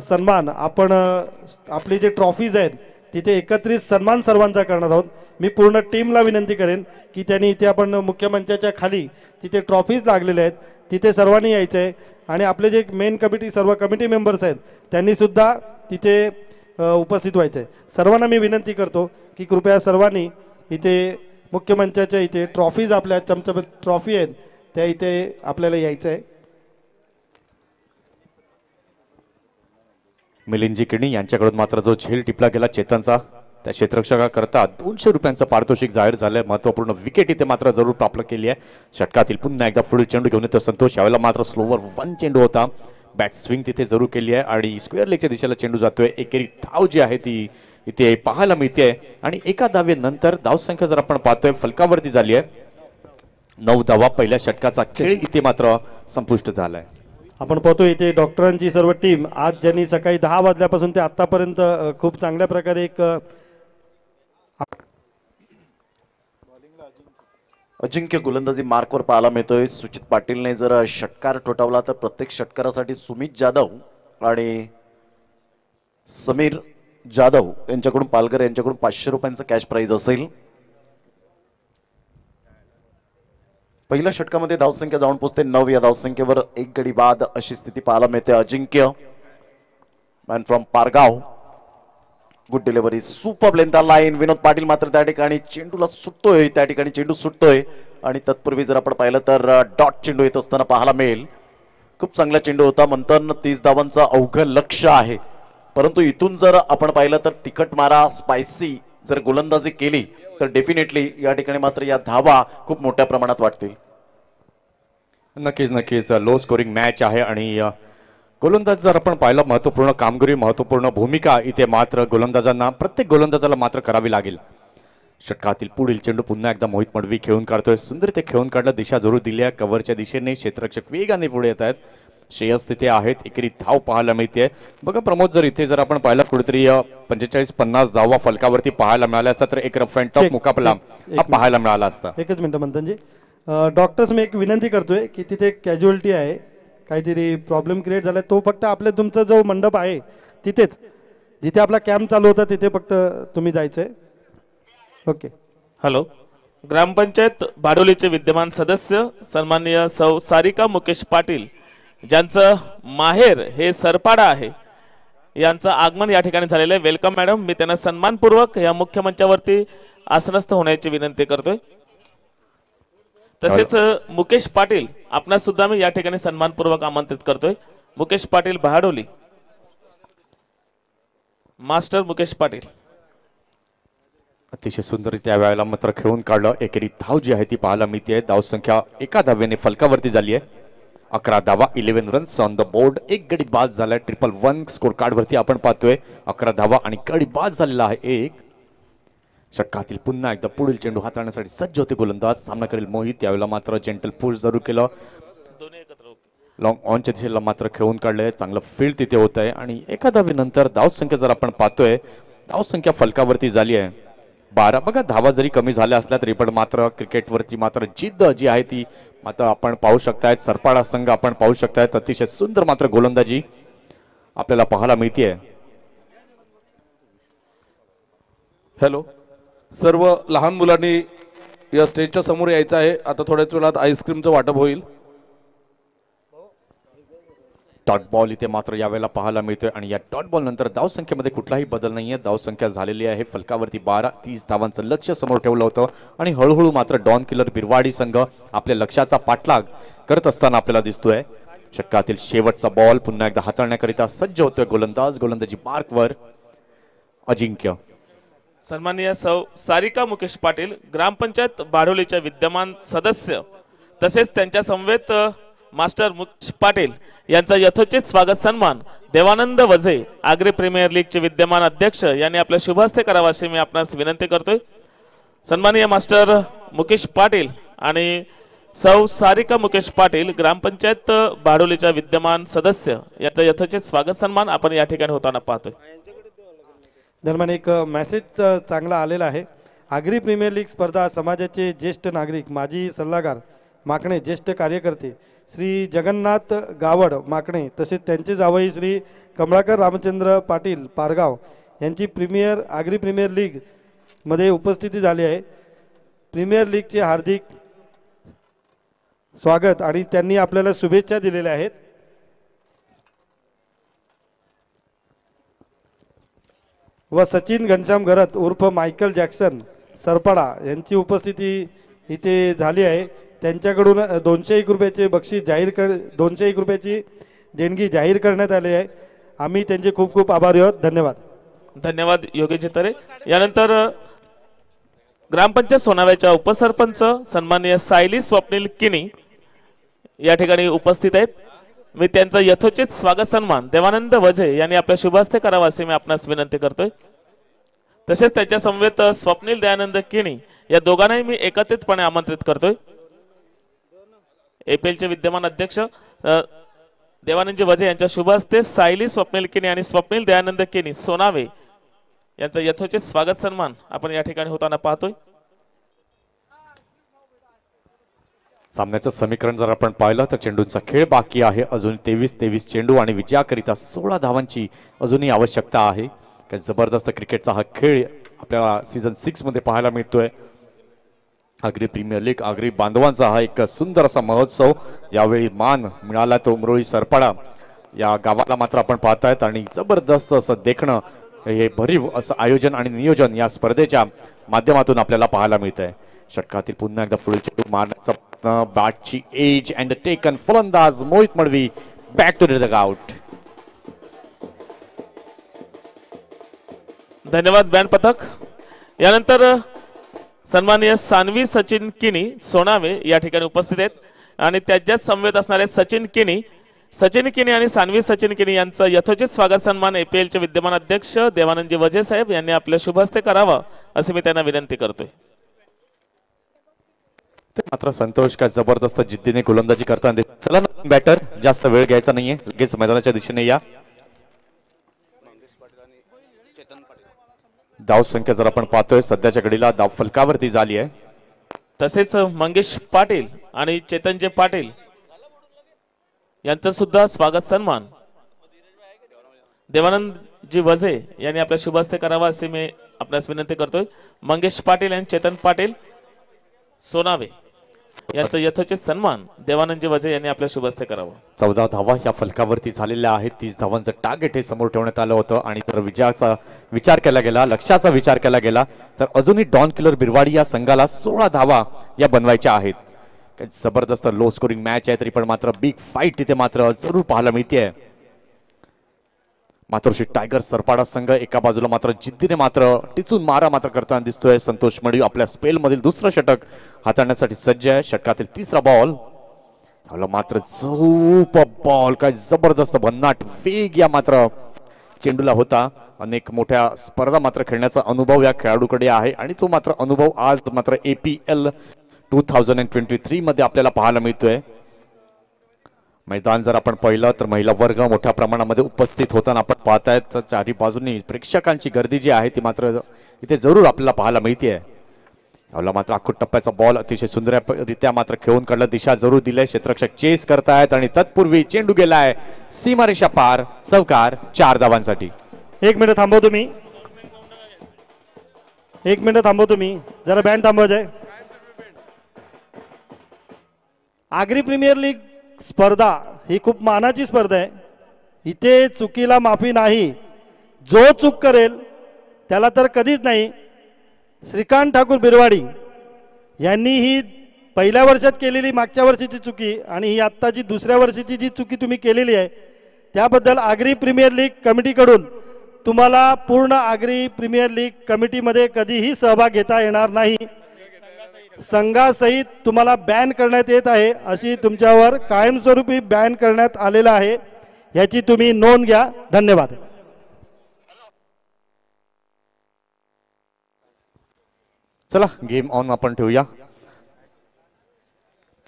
सन्मान आपण आपले जे ट्रॉफीज आहेत तिथे एकत्रित सन्मान सर्वांचा करणार आहोत. मी पूर्ण टीमला विनंती करेन की त्यांनी इथे आपण मुख्य मंचाच्या खाली तिथे ट्रॉफीज लागलेले आहेत तिथे सर्वांनी यायचं आहे आणि आपले जे मेन कमिटी सर्व कमिटी मेंबर्स आहेत त्यांनी सुद्धा तिथे उपस्थित व्हायचं आहे. सर्वांना मी विनंती करतो की कृपया सर्वांनी इथे मुख्य मंचाच्या इथे ट्रॉफीज आपल्या चमचम ट्रॉफी आहेत त्या इथे आपल्याला यायचं आहे. मिलिंदजी किणी यांच्याकडून मात्र जो झेल टिपला गेला चेतनचा, त्या क्षेत्ररक्षकाकरता 200 रुपयांचं पारितोषिक जाहीर झालंय. महत्वपूर्ण विकेट इथे मात्र जरूर प्राप्त केली आहे. षटकातील पुन्हा एकदा पुढील चेंडू घेऊन येतो संतोष. यावेळेला मात्र स्लोवर 1 चेंडू होता. बॅट स्विंग तिथे जरूर केली आहे आणि स्क्वेअर लेगच्या दिशेला चेंडू जातोय. एकेरी धाव जी आहे ती इथे पाहायला मिळते आणि एका धावेनंतर धावसंख्या जर आपण पाहतोय फलकावरती झाली आहे 9 धावा. पहिल्या षटकाचा खेळ इथे मात्र संपुष्ट झालाय. आपण पाहतो इथे डॉक्टरांची सर्व टीम आज ज्यांनी सकाळी 10 वाजल्यापासून ते आतापर्यंत खूप चांगल्या प्रकारे एक अजिंक्य गोलंदाजी मार्कवर पाहायला मिळतोय. सुचित पाटीलने जर षटकार ठोठावला तर प्रत्येक षटकारासाठी सुमित जाधव आणि समीर जाधव यांच्याकडून पालघर यांच्याकडून 500 रुपयांचं कॅश प्राइज असेल. पहिल्या षटकामध्ये धावसंख्या जाऊन पोहोचते 9. या धावसंख्येवर 1 गडी बाद अशी स्थिती पाहायला मिळते. Ajinkya man from Pargaon, good delivery, super length line. Vinod Patil मात्र त्या ठिकाणी चेंडूला सुटतोय, त्या ठिकाणी चेंडू सुटतोय आणि तत्पूर्वी जर आपण पाहिलं तर डॉट चेंडू येत असताना पाहायला मिळेल. खूप चांगला चेंडू होता. मंथन 30 धावांचं अवघड लक्ष आहे, परंतु इथून जर आपण पाहिलं तर तिखट मारा स्पायसी जर गोलंदाजी केली तर डेफिनेटली या ठिकाणी मात्र या धावा खूप मोठ्या प्रमाणात वाटतील. नक्कीच लो स्कोरिंग मॅच आहे आणि गोलंदाज जर आपण पाहिलं महत्वपूर्ण कामगिरी, महत्वपूर्ण भूमिका इथे मात्र गोलंदाजांना, प्रत्येक गोलंदाजाला मात्र करावी लागेल. षटकातील पुढील चेंडू पुन्हा एकदा मोहित मडवी खेळून काढतोय. सुंदर ते खेळून काढलं, दिशा जरूर दिली आहे. कव्हरच्या दिशेने क्षेत्ररक्षक वेगाने पुढे येत आहेत. श्रेयस तिथे आहेत. एकेरी धाव पाहायला मिळते. बघा प्रमोद, जर इथे जर आपण पाहिलं कुठेतरी 45-50 धावा फलकावरती पाहायला मिळाल्या असता तर एक रफ अँड टफ मुकाबला पाहायला मिळाला असता. एकच मिनिट मंथनजी, डॉक्टर्स मी एक विनंती करतोय की तिथे कॅज्युअलिटी आहे, काहीतरी प्रॉब्लेम क्रिएट झाला. तो फक्त आपल्या तुमचा जो मंडप आहे तिथेच, जिथे आपला कॅम्प चालू होता तिथे फक्त तुम्ही जायचंय. ओके. हॅलो. ग्रामपंचायत भाडोलीचे विद्यमान सदस्य सन्माननीय सौ सारिका मुकेश पाटील, ज्यांचं माहेर हे सरपाडा आहे, यांचं आगमन या ठिकाणी झालेलं आहे. Welcome madam. मी त्यांना सन्मानपूर्वक या मुख्य मंचावरती आसनस्थ होण्याची विनंती करतोय. तसेच मुकेश पाटील आपणास सुद्धा मी या ठिकाणी सन्मानपूर्वक आमंत्रित करतोय. मुकेश पाटील भाडोली, मास्टर मुकेश पाटील. अतिशय सुंदर त्या वेळेला मात्र खेळून काढलं. एकेरी धाव जी आहे ती पाहायला मिळते. धावसंख्या एका धावेने फलकावरती झाली आहे. 11 धावा, 11 रन्स ऑन द बोर्ड. एक गडी बाद झालाय. 111 स्कोर कार्ड वरती आपण पाहतोय. 11 धावा आणि गडी बाद झालेला आहे एक. षटकातील पुन्हा एकदा पुढील चेंडू हाताळण्यासाठी सज्ज होते गोलंदाज. सामना करेल मोहित. यावेळेला मात्र जेंटल पुश जरूर केलं. लॉंग ऑनच्या दिशेला मात्र खेळून काढलंय. चांगलं फील्ड तिथे होत आहे आणि एका धावेनंतर धावसंख्या जर आपण पाहतोय, धावसंख्या फलकावरती झाली आहे 12. बघा धावा जरी कमी झाल्या असल्या तरी पण मात्र क्रिकेटवरती मात्र जिद्द जी आहे ती मात्र आपण पाहू शकतायत. सरपाडा संघ आपण पाहू शकतायत. अतिशय सुंदर मात्र गोलंदाजी आपल्याला पाहायला मिळते. हॅलो, सर्व लहान मुलांनी या स्टेजच्या समोर यायचं आहे. आता थोड्याच वेळात आईस्क्रीमचं वाटप होईल. डॉट बॉल इथे मात्र यावेळेला पाहायला मिळतोय आणि या डॉट बॉल नंतर धावसंख्येमध्ये कुठलाही बदल नाहीये. धावसंख्या झालेली आहे फलकावरती 12. 30 धावांचं लक्ष्य समोर ठेवलं होतं आणि हळूहळू मात्र डॉन किलर बिरवाडी संघ आपल्या लक्ष्याचा पाठलाग करत असताना आपल्याला दिसतोय. षटकातील शेवटचा बॉल पुन्हा एकदा हाताळण्याकरिता सज्ज होतोय गोलंदाज. गोलंदाजी मार्कवर अजिंक्य. सन्माननीय सौ सारिका मुकेश पाटील, ग्रामपंचायत भाडोलीच्या विद्यमान सदस्य तसेच त्यांच्या समवेत मास्टर मुकेश पाटील यांचा यथोचित स्वागत सन्मान देवानंद वझे, आग्रे प्रीमियर लीगचे विद्यमान अध्यक्ष, यांनी आपल्या शुभ हस्ते करावा अशी मी आपणास विनंती करतोय. सन्माननीय मास्टर मुकेश पाटील आणि सौ सारिका मुकेश पाटील ग्रामपंचायत बाडोलीच्या विद्यमान सदस्य याचं यथोचित स्वागत सन्मान आपण या ठिकाणी होताना पाहतोय. दरम्यान एक मेसेज चांगला आलेला आहे. आगरी प्रीमियर लीग स्पर्धा समाजाचे ज्येष्ठ नागरिक माजी सल्लागार माकणे ज्येष्ठ कार्यकर्ते श्री जगन्नाथ गावड माकणे तसेच त्यांचे जावई श्री कमळाकर रामचंद्र पाटील पारगाव यांची आगरी प्रीमियर लीग मध्ये उपस्थिती झाली आहे. प्रीमियर लीगचे हार्दिक स्वागत आणि त्यांनी आपल्याला शुभेच्छा दिलेल्या आहेत. व सचिन घनश्याम घरत उर्फ मायकल जॅक्सन सरपाडा यांची उपस्थिती इथे झाली आहे. त्यांच्याकडून 201 रुपयाचे बक्षीस 201 रुपयाची देणगी जाहीर करण्यात आली आहे. आम्ही त्यांचे खूप खूप आभारी आहोत. धन्यवाद. धन्यवाद योगेश तरे. यानंतर ग्रामपंचायत सोनाव्याच्या उपसरपंच सन्माननीय सायली स्वप्नील किनी या ठिकाणी उपस्थित आहेत. मी त्यांचा यथोचित स्वागत सन्मान देवानंद वजे यांनी आपल्या शुभहस्ते करावा असे मी आपणास विनंती करतोय. तसेच त्याच्या समवेत स्वप्नील दयानंद किनी या दोघांनाही मी एकत्रितपणे आमंत्रित करतोय. एपीएलचे विद्यमान अध्यक्ष देवानंदजी वजे यांच्या शुभहस्ते सायली स्वप्नील किनी आणि स्वप्नील दयानंद किनी सोनावे यांचं यथोचित स्वागत सन्मान आपण या ठिकाणी होताना पाहतोय. सामन्याचं समीकरण जर आपण पाहिलं तर चेंडूंचा खेळ बाकी आहे. अजून 23 चेंडू आणि विजयाकरिता 16 धावांची अजूनही आवश्यकता आहे. कारण जबरदस्त क्रिकेटचा हा खेळ आपल्याला सीझन 6 मध्ये पाहायला मिळतोय. आगरी प्रीमियर लीग आगरी बांधवांचा हा एक सुंदर असा महोत्सव यावेळी मान मिळाला तो उमरोळी सरपाडा या गावाला मात्र आपण पाहतायत आणि जबरदस्त असं देखणं हे भरीव असं आयोजन आणि नियोजन या स्पर्धेच्या माध्यमातून आपल्याला पाहायला मिळतंय. षटकातील पुन्हा एकदा पुढील चेंडू मारण्याचा बॅटची एज अँड टेकन फलंदाज Mohit Madvi back to the out. धन्यवाद बॅन पथक. यानंतर सन्माननीय सानवी सचिन किनी सोनावे या ठिकाणी उपस्थित आहेत आणि त्याच्याच समवेत असणारे सचिन किनी आणि सानवी सचिन किनी यांचं यथोचित स्वागत सन्मान एपीएलचे विद्यमान अध्यक्ष देवानंदजी वजे साहेब यांनी आपल्या शुभहस्ते करावा असे मी त्यांना विनंती करतोय. मात्र संतोष काय जबरदस्त जिद्दीने गोलंदाजी करताना चला बॅटर जास्त वेळ घ्यायचा नाहीये लगेच मैदानाच्या दिशेने या. धाव संख्या जर आपण पाहतोय सध्याच्या घडीला धाव फलकावरती झाली आहे. तसेच मंगेश पाटील आणि चेतनजे पाटील यांचं सुद्धा स्वागत सन्मान देवानंदजी वजे यांनी आपल्या शुभहस्ते करावा असे मी आपल्यास विनंती करतोय. मंगेश पाटील आणि चेतन पाटील सोनावे यांचं यथोचित सन्मान देवानंदजी वजे यांनी आपल्या शुभहस्ते करावा. 14 धावा या फलकावरती झालेल्या आहेत. 30 धावांचं टार्गेट हे समोर ठेवण्यात आलं होतं आणि तर विजयाचा विचार केला गेला लक्ष्याचा विचार केला गेला तर अजूनही डॉन किलर बिरवाडी या संघाला 16 धावा या बनवायच्या आहेत. जबरदस्त लो स्कोरिंग मॅच आहे तरी पण मात्र बिग फाईट तिथे मात्र जरूर पाहायला मिळते. मात्र टायगर सरपाडा संघ एका बाजूला मात्र जिद्दीने मात्र टिचून मारा मात्र करताना दिसतोय. संतोष मडी आपल्या स्पेल मधील दुसरं षटक हाताळण्यासाठी सज्ज आहे. षटकातील तिसरा बॉल मात्र झोप बॉल काय जबरदस्त भन्नाट वेग या मात्र चेंडूला होता. अनेक मोठ्या स्पर्धा मात्र खेळण्याचा अनुभव या खेळाडूकडे आहे आणि तो मात्र अनुभव आज मात्र APL 2023 मध्ये आपल्याला पाहायला मिळतोय. मैदान जर आपण पाहिलं तर महिला वर्ग मोठ्या प्रमाणामध्ये उपस्थित होताना आपण पाहतायत. तर चारी बाजूनी प्रेक्षकांची गर्दी जी आहे ती मात्र इथे जरूर आपल्याला पाहायला मिळते. याला मात्र आखूट टप्प्याचा बॉल अतिशय सुंदररित्या मात्र खेळून काढला. दिशा जरूर दिले. क्षेत्ररक्षक चेस करतायत आणि तत्पूर्वी चेंडू गेलाय सीमारेषा पार. चौकार 4 धावांसाठी. 1 मिनिट थांबव तुम्ही. 1 मिनिट थांबव तुम्ही. जरा बँड थांबवायचंय. आगरी प्रीमियर लीग स्पर्धा ही खूप मानाची स्पर्धा आहे. इथे चुकीला माफी नाही. जो चूक करेल त्याला तर कधीच नाही. श्रीकांत ठाकूर बिरवाडी यांनी ही पहिल्या वर्षात केलेली मागच्या वर्षीची चुकी आणि ही आत्ताची दुसऱ्या वर्षीची जी चुकी तुम्ही केलेली आहे त्याबद्दल आगरी प्रीमियर लीग कमिटीकडून तुम्हाला पूर्ण आगरी प्रीमियर लीग कमिटीमध्ये कधीही सहभाग घेता येणार नाही. संघासहित तुम्हाला बॅन करण्यात येत आहे. अशी तुमच्यावर कायमस्वरूपी बॅन करण्यात आलेला आहे. याची तुम्ही नोंद घ्या. धन्यवाद. चला गेम ऑन आपण ठेवूया.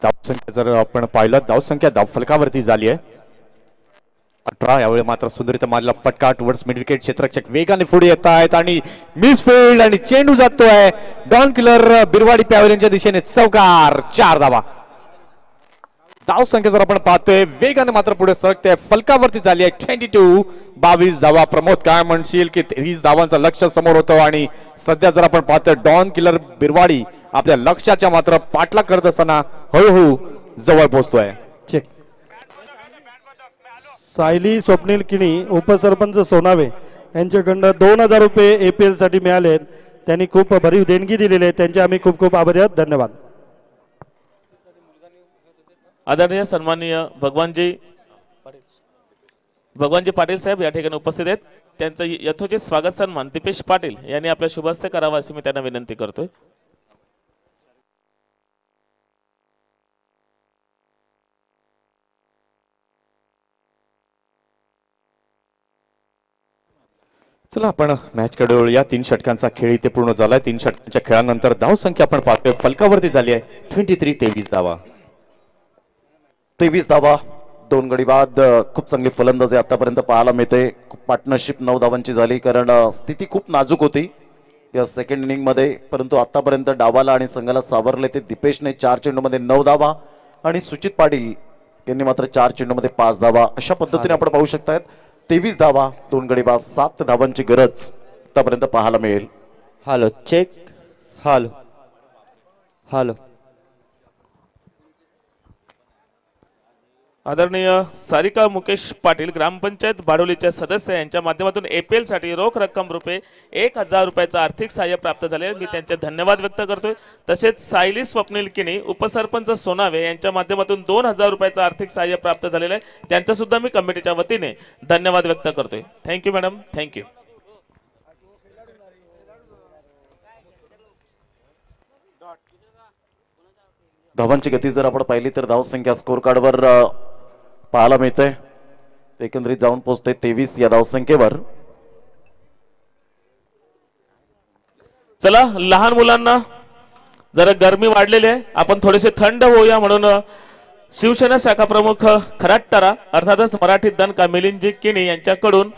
धावसंख्या जर आपण पाहिलं धावसंख्या धावफलकावरती झाली आहे 18. यावेळी मात्र सुंदरीत मारला फटका टुवर्ड्स मिड विकेट. क्षेत्ररक्षक वेगाने पुढे येत आहेत आणि मिस फील्ड आणि चेंडू जातोय डॉन किलर बिरवाडी पॅव्हलियनच्या दिशेने. चौकार. 4 धावा. धावसंख्या जर आपण पाहतोय वेगाने मात्र पुढे सरकते. फलकावरती झाली आहे 22. 22 धावा. प्रमोद काय म्हणशील की 30 धावांचं लक्ष समोर होतं आणि सध्या जर आपण पाहतोय डॉन किलर बिरवाडी आपल्या लक्ष्याच्या मात्र पाठलाग करत असताना हळूहळू जवळ पोहोचतोय. चेक. सायली स्वप्नील किणी उपसरपंच सोनावे यांच्याकडनं 2000 रुपये APL साठी मिळाले. त्यांनी खूप भरीव देणगी दिलेली आहे. त्यांचे आम्ही खूप खूप आभारी आहोत. धन्यवाद. आदरणीय सन्माननीय भगवानजी पाटील साहेब या ठिकाणी उपस्थित आहेत. त्यांचं यथोचित स्वागत सन्मान दीपेश पाटील यांनी आपल्या शुभ हस्ते करावा अशी मी त्यांना विनंती करतोय. चला आपण मॅच कडे वळूया. 3 षटकांचा खेळ इथे पूर्ण झालाय. 3 षटकांच्या खेळानंतर धावसंख्या आपण पाहतोय फलकावरती झाली आहे 23. 23 धावा. 23 धावा. 2 गडी बाद. खूप चांगली फलंदाजी आतापर्यंत पाहायला मिळते. पार्टनरशिप 9 धावांची झाली कारण स्थिती खूप नाजूक होती या सेकंड इनिंग मध्ये. परंतु आतापर्यंत डावाला आणि संघाला सावरले ते दीपेशने 4 चेंडूमध्ये 9 धावा आणि सुचित पाटील यांनी मात्र 4 चेंडूमध्ये 5 धावा. अशा पद्धतीने आपण पाहू शकतायत 23 धावा 2 गडी बाद. 7 धावांची गरज आतापर्यंत पाहायला मिळेल. Hello check. Hello hello. आदरणीय सारिका मुकेश पाटील ग्रामपंचायत भाडोलीच्या सदस्य यांच्या माध्यमातून APL साठी रोख रक्कम रुपये 1000 रुपयाचं आर्थिक सहाय्य प्राप्त झाले. मी त्यांचे धन्यवाद व्यक्त करतोय. तसेच सायली स्वप्नील किणी उपसरपंच सोनावे यांच्या माध्यमातून 2000 रुपयाचं आर्थिक सहाय्य प्राप्त झालेलं आहे. त्यांचं सुद्धा मी कमिटीच्या वतीने धन्यवाद व्यक्त करतोय. Thank you madam. थँक्यू. धावांची गती जर आपण पाहिली तर धावसंख्या स्कोर कार्डवर पाहायला मिळते. एकंदरीत जाऊन पोहोचते 23 या धावसंख्येवर. चला लहान मुलांना जरा गरमी वाढलेली आहे. आपण थोडेसे थंड होऊया म्हणून शिवसेना शाखा प्रमुख खराटतारा अर्थातच मराठी दणका मिलिंदजी किणी यांच्याकडून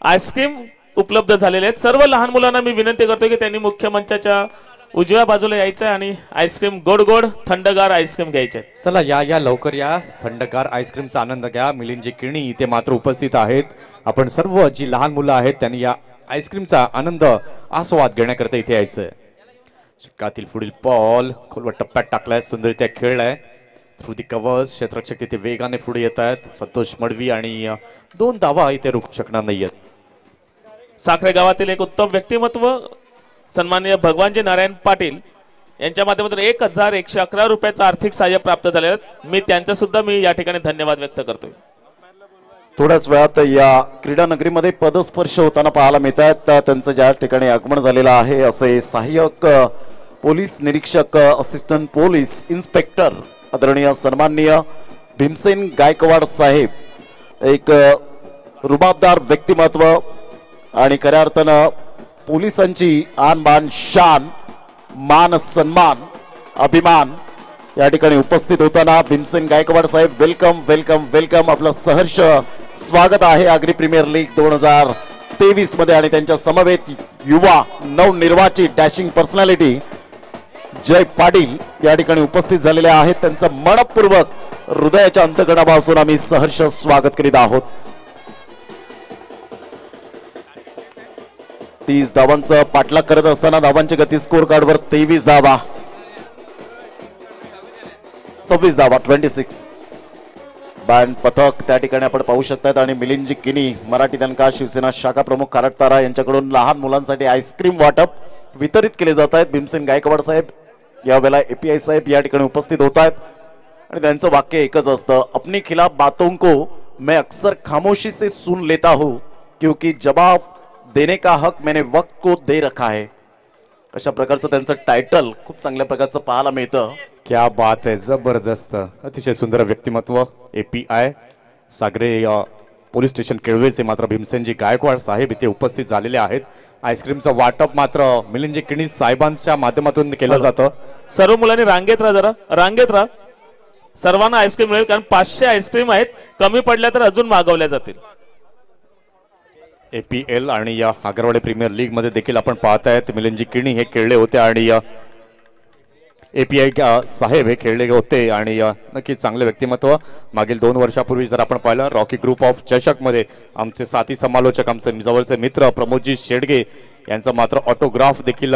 आईस्क्रीम उपलब्ध झालेले आहेत. सर्व लहान मुलांना मी विनंती करतो की त्यांनी मुख्य मंचाच्या उजव्या बाजूला यायचं आणि आईस्क्रीम गोड गोड थंडगार आईस्क्रीम घ्यायचे. चला या लवकर या. थंडगार आईस्क्रीमचा आनंद घ्या. मिलिंदजी किणी इथे मात्र उपस्थित आहेत. आपण सर्व जी लहान मुलं आहेत त्यांनी या आईस्क्रीमचा आनंद आस्वाद घेण्याकरता इथे यायचंय. षटकातील पुढील बॉल खोलवर टप्प्यात टाकलाय. सुंदररित्या खेळलाय थ्रू दी कव्हर्स. क्षेत्ररक्षक तिथे वेगाने पुढे येत आहेत. संतोष मडवी आणि 2 धावा इथे रोखू शकणार नाहीयेत. साखरे गावातील एक उत्तम व्यक्तिमत्व सन्माननीय भगवानजी नारायण पाटील यांच्या माध्यमातून 1111 रुपयाचं आर्थिक सहाय्य प्राप्त झाले. मी त्यांचा सुद्धा मी या ठिकाणी धन्यवाद व्यक्त करतोय. थोड्याच वेळात या क्रीडा नगरीमध्ये पदस्पर्श होताना पाहायला मिळत आहेत. त्यांचं ज्या ठिकाणी आगमन झालेलं आहे असे सहाय्यक पोलीस निरीक्षक असिस्टंट पोलीस इन्स्पेक्टर आदरणीय सन्माननीय भीमसेन गायकवाड साहेब. एक रुबाबदार व्यक्तिमत्व आणि खऱ्या अर्थानं पोलिसांची आन बान शान मान सन्मान अभिमान या ठिकाणी उपस्थित होताना भीमसेन गायकवाड साहेब वेलकम वेलकम वेलकम. आपलं सहर्ष स्वागत आहे आगरी प्रीमियर लीग 2023 मध्ये. आणि त्यांच्या समवेत युवा नवनिर्वाचित डॅशिंग पर्सनॅलिटी जय पाटील या ठिकाणी उपस्थित झालेले आहेत. त्यांचं मनपूर्वक हृदयाच्या अंतःकरणापासून आम्ही सहर्ष स्वागत करीत आहोत. 30 धावांचं पाठलाग करत असताना धावांची गती स्कोर कार्डवर 23 धावा 26 धावा 26. बँड पथक त्या ठिकाणी आपण पाहू शकतात. आणि मिलिंदजी किणी मराठी दणका शिवसेना शाखा प्रमुख खराटतारा यांच्याकडून लहान मुलांसाठी आईस्क्रीम वाटप वितरित केले जात आहेत. भीमसेन गायकवाड साहेब यावेळेला API साहेब या ठिकाणी उपस्थित होत आहेत. आणि त्यांचं वाक्य एकच असतं, अपनी खिलाफ बातों को मैं अक्सर खामोशी से सुन लेता हूं क्योंकि जवाब देने का हक मैंने वक्त को दे रखा है. अशा प्रकारचं त्यांचं टायटल खूप चांगल्या प्रकारचं पाहायला मिळतं. क्या बात आहे. जबरदस्त. अतिशय सुंदर व्यक्तिमत्व. API सागरे पोलीस स्टेशन केळवेचे मात्र भीमसेनजी गायकवाड साहेब इथे उपस्थित झालेले आहेत. आईस्क्रीमचं वाटप मात्र मिलिंदजी किणी साहेबांच्या माध्यमातून केलं जातं. सर्व मुलांनी रांगेत राहा. जरा रांगेत राहा. सर्वांना आईस्क्रीम मिळेल, कारण 500 आईस्क्रीम आहेत, कमी पडल्या तर अजून मागवल्या जातील. APL आणि या आगरवाडी प्रीमियर लीग मध्ये देखील आपण पाहतायत मिलिंदजी किणी हे खेळले होते आणि या API साहेब हे खेळले होते आणि नक्कीच चांगले व्यक्तिमत्व. मागील 2 वर्षापूर्वी जर आपण पाहिलं रॉकी ग्रुप ऑफ चषक मध्ये आमचे साथी समालोचक, आमचे जवळचे मित्र प्रमोदजी शेडगे यांचा मात्र ऑटोग्राफ देखील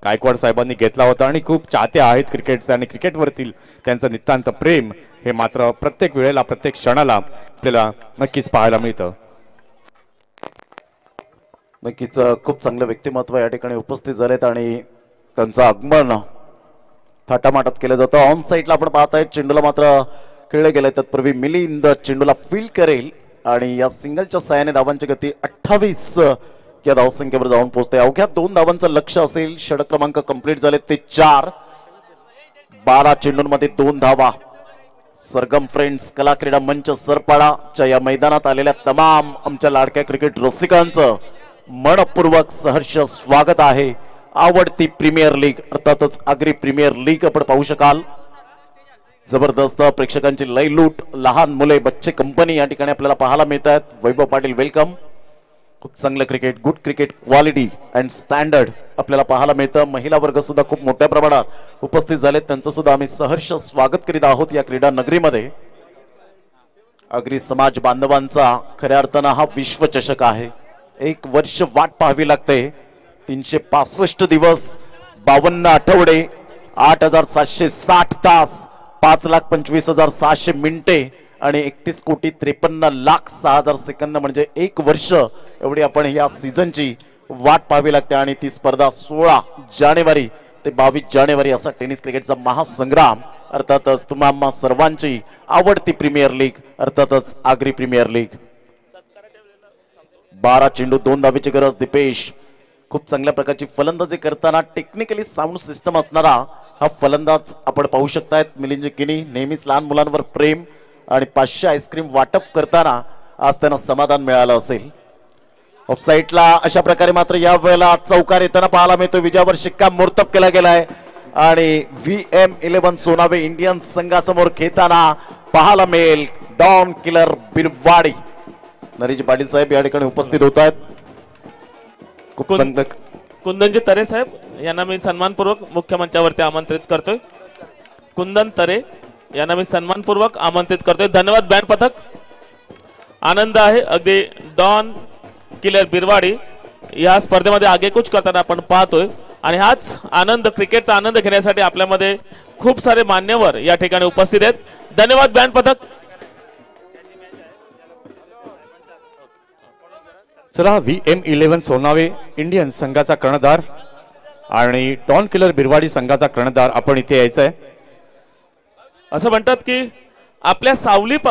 गायकवाड साहेबांनी घेतला होता आणि खूप चाहते आहेत क्रिकेटचे आणि क्रिकेटवरतील त्यांचं नितांत प्रेम हे मात्र प्रत्येक वेळेला प्रत्येक क्षणाला आपल्याला नक्कीच पाहायला मिळतं. नक्कीच खूप चांगलं व्यक्तिमत्व या ठिकाणी उपस्थित झालेत आणि त्यांचं आगमन थाटामाटात केलं जातं. ऑन साईडला आपण पाहताय चेंडूला मात्र खेळले गेले, तत्पूर्वी मिलिंद चेंडूला फील्ड करेल आणि या सिंगलच्या साहाय्याने धावांची गती 28 या धावसंख्येवर जाऊन पोहोचते. अवघ्या 2 धावांचं लक्ष असेल. षटक क्रमांक कंप्लीट झाले ते 4. 12 चेंडूंमध्ये 2 धावा. सरगम फ्रेंड्स कला क्रीडा मंच सरपाडाच्या या मैदानात आलेल्या तमाम आमच्या लाडक्या क्रिकेट रसिकांचं मनपूर्वक सहर्ष स्वागत आहे. आवडती प्रीमियर लीग अर्थातच आगरी प्रीमियर लीग आपण पाहू शकाल. जबरदस्त प्रेक्षकांची लय लूट, लहान मुले, बच्चे कंपनी या ठिकाणी आपल्याला पाहायला मिळतात. वैभव पाटील वेलकम. खूप चांगलं cricket, good cricket quality and standard आपल्याला पाहायला मिळतं. महिला वर्ग सुद्धा खूप मोठ्या प्रमाणात उपस्थित झालेत, त्यांचं सुद्धा आम्ही सहर्ष स्वागत करीत आहोत या क्रीडा नगरीमध्ये. आगरी समाज बांधवांचा खऱ्या अर्थानं हा विश्वचषक आहे. 1 वर्ष वाट पाहावी लागते. 365 दिवस, 52 आठवडे, 8760 तास, 5,25,600 मिनिटे आणि 31,53,06,000 सेकंद म्हणजे 1 वर्ष एवढी आपण या सीझनची वाट पाहावी लागते. आणि ती स्पर्धा 16 जानेवारी ते 22 जानेवारी असा टेनिस क्रिकेटचा महासंग्राम अर्थातच तुम्हा सर्वांची आवडती प्रीमियर लीग अर्थातच आगरी प्रीमियर लीग. 12 चेंडू 2 धावेची गरज. दीपेश खूप चांगल्या प्रकारची फलंदाजी करताना टेक्निकली साऊंड सिस्टम असणारा हा फलंदाज आपण पाहू शकतायत. मिलिंद किणी नेहमीच लहान मुलांवर प्रेम आणि 500 आईस्क्रीम वाटप करताना आज त्यांना समाधान मिळालं असेल. ऑफसाईडला अशा प्रकारे मात्र या वेळेला चौकार येताना पाहायला मिळतो. विजयावर शिक्कामोर्तब केला गेलाय आणि VM11 सोनावे इंडियन संघासमोर खेळताना पाहायला मिळेल डॉन किलर बिरवाडी. नरेश पाटील साहेब या ठिकाणी उपस्थित होत आहेत. खूप चांगलं. कुंदनजी तरे साहेब यांना मी सन्मानपूर्वक मुख्य मंचावरती आमंत्रित करतोय. कुंदन तरे यांना मी सन्मानपूर्वक आमंत्रित करतोय. धन्यवाद बँड पथक. आनंद आहे अगदी डॉन किलर बिरवाडी या स्पर्धेमध्ये आगेकूच करताना आपण पाहतोय आणि हाच आनंद, क्रिकेटचा आनंद घेण्यासाठी आपल्यामध्ये खूप सारे मान्यवर या ठिकाणी उपस्थित आहेत. धन्यवाद बँड पथक. चला VM11 सोनावे इंडियन संघाचा कर्णधार आणि डॉन किलर बिरवाडी संघाचा कर्णधार आपण इथे यायचंय. असं म्हणतात की आपल्या सावली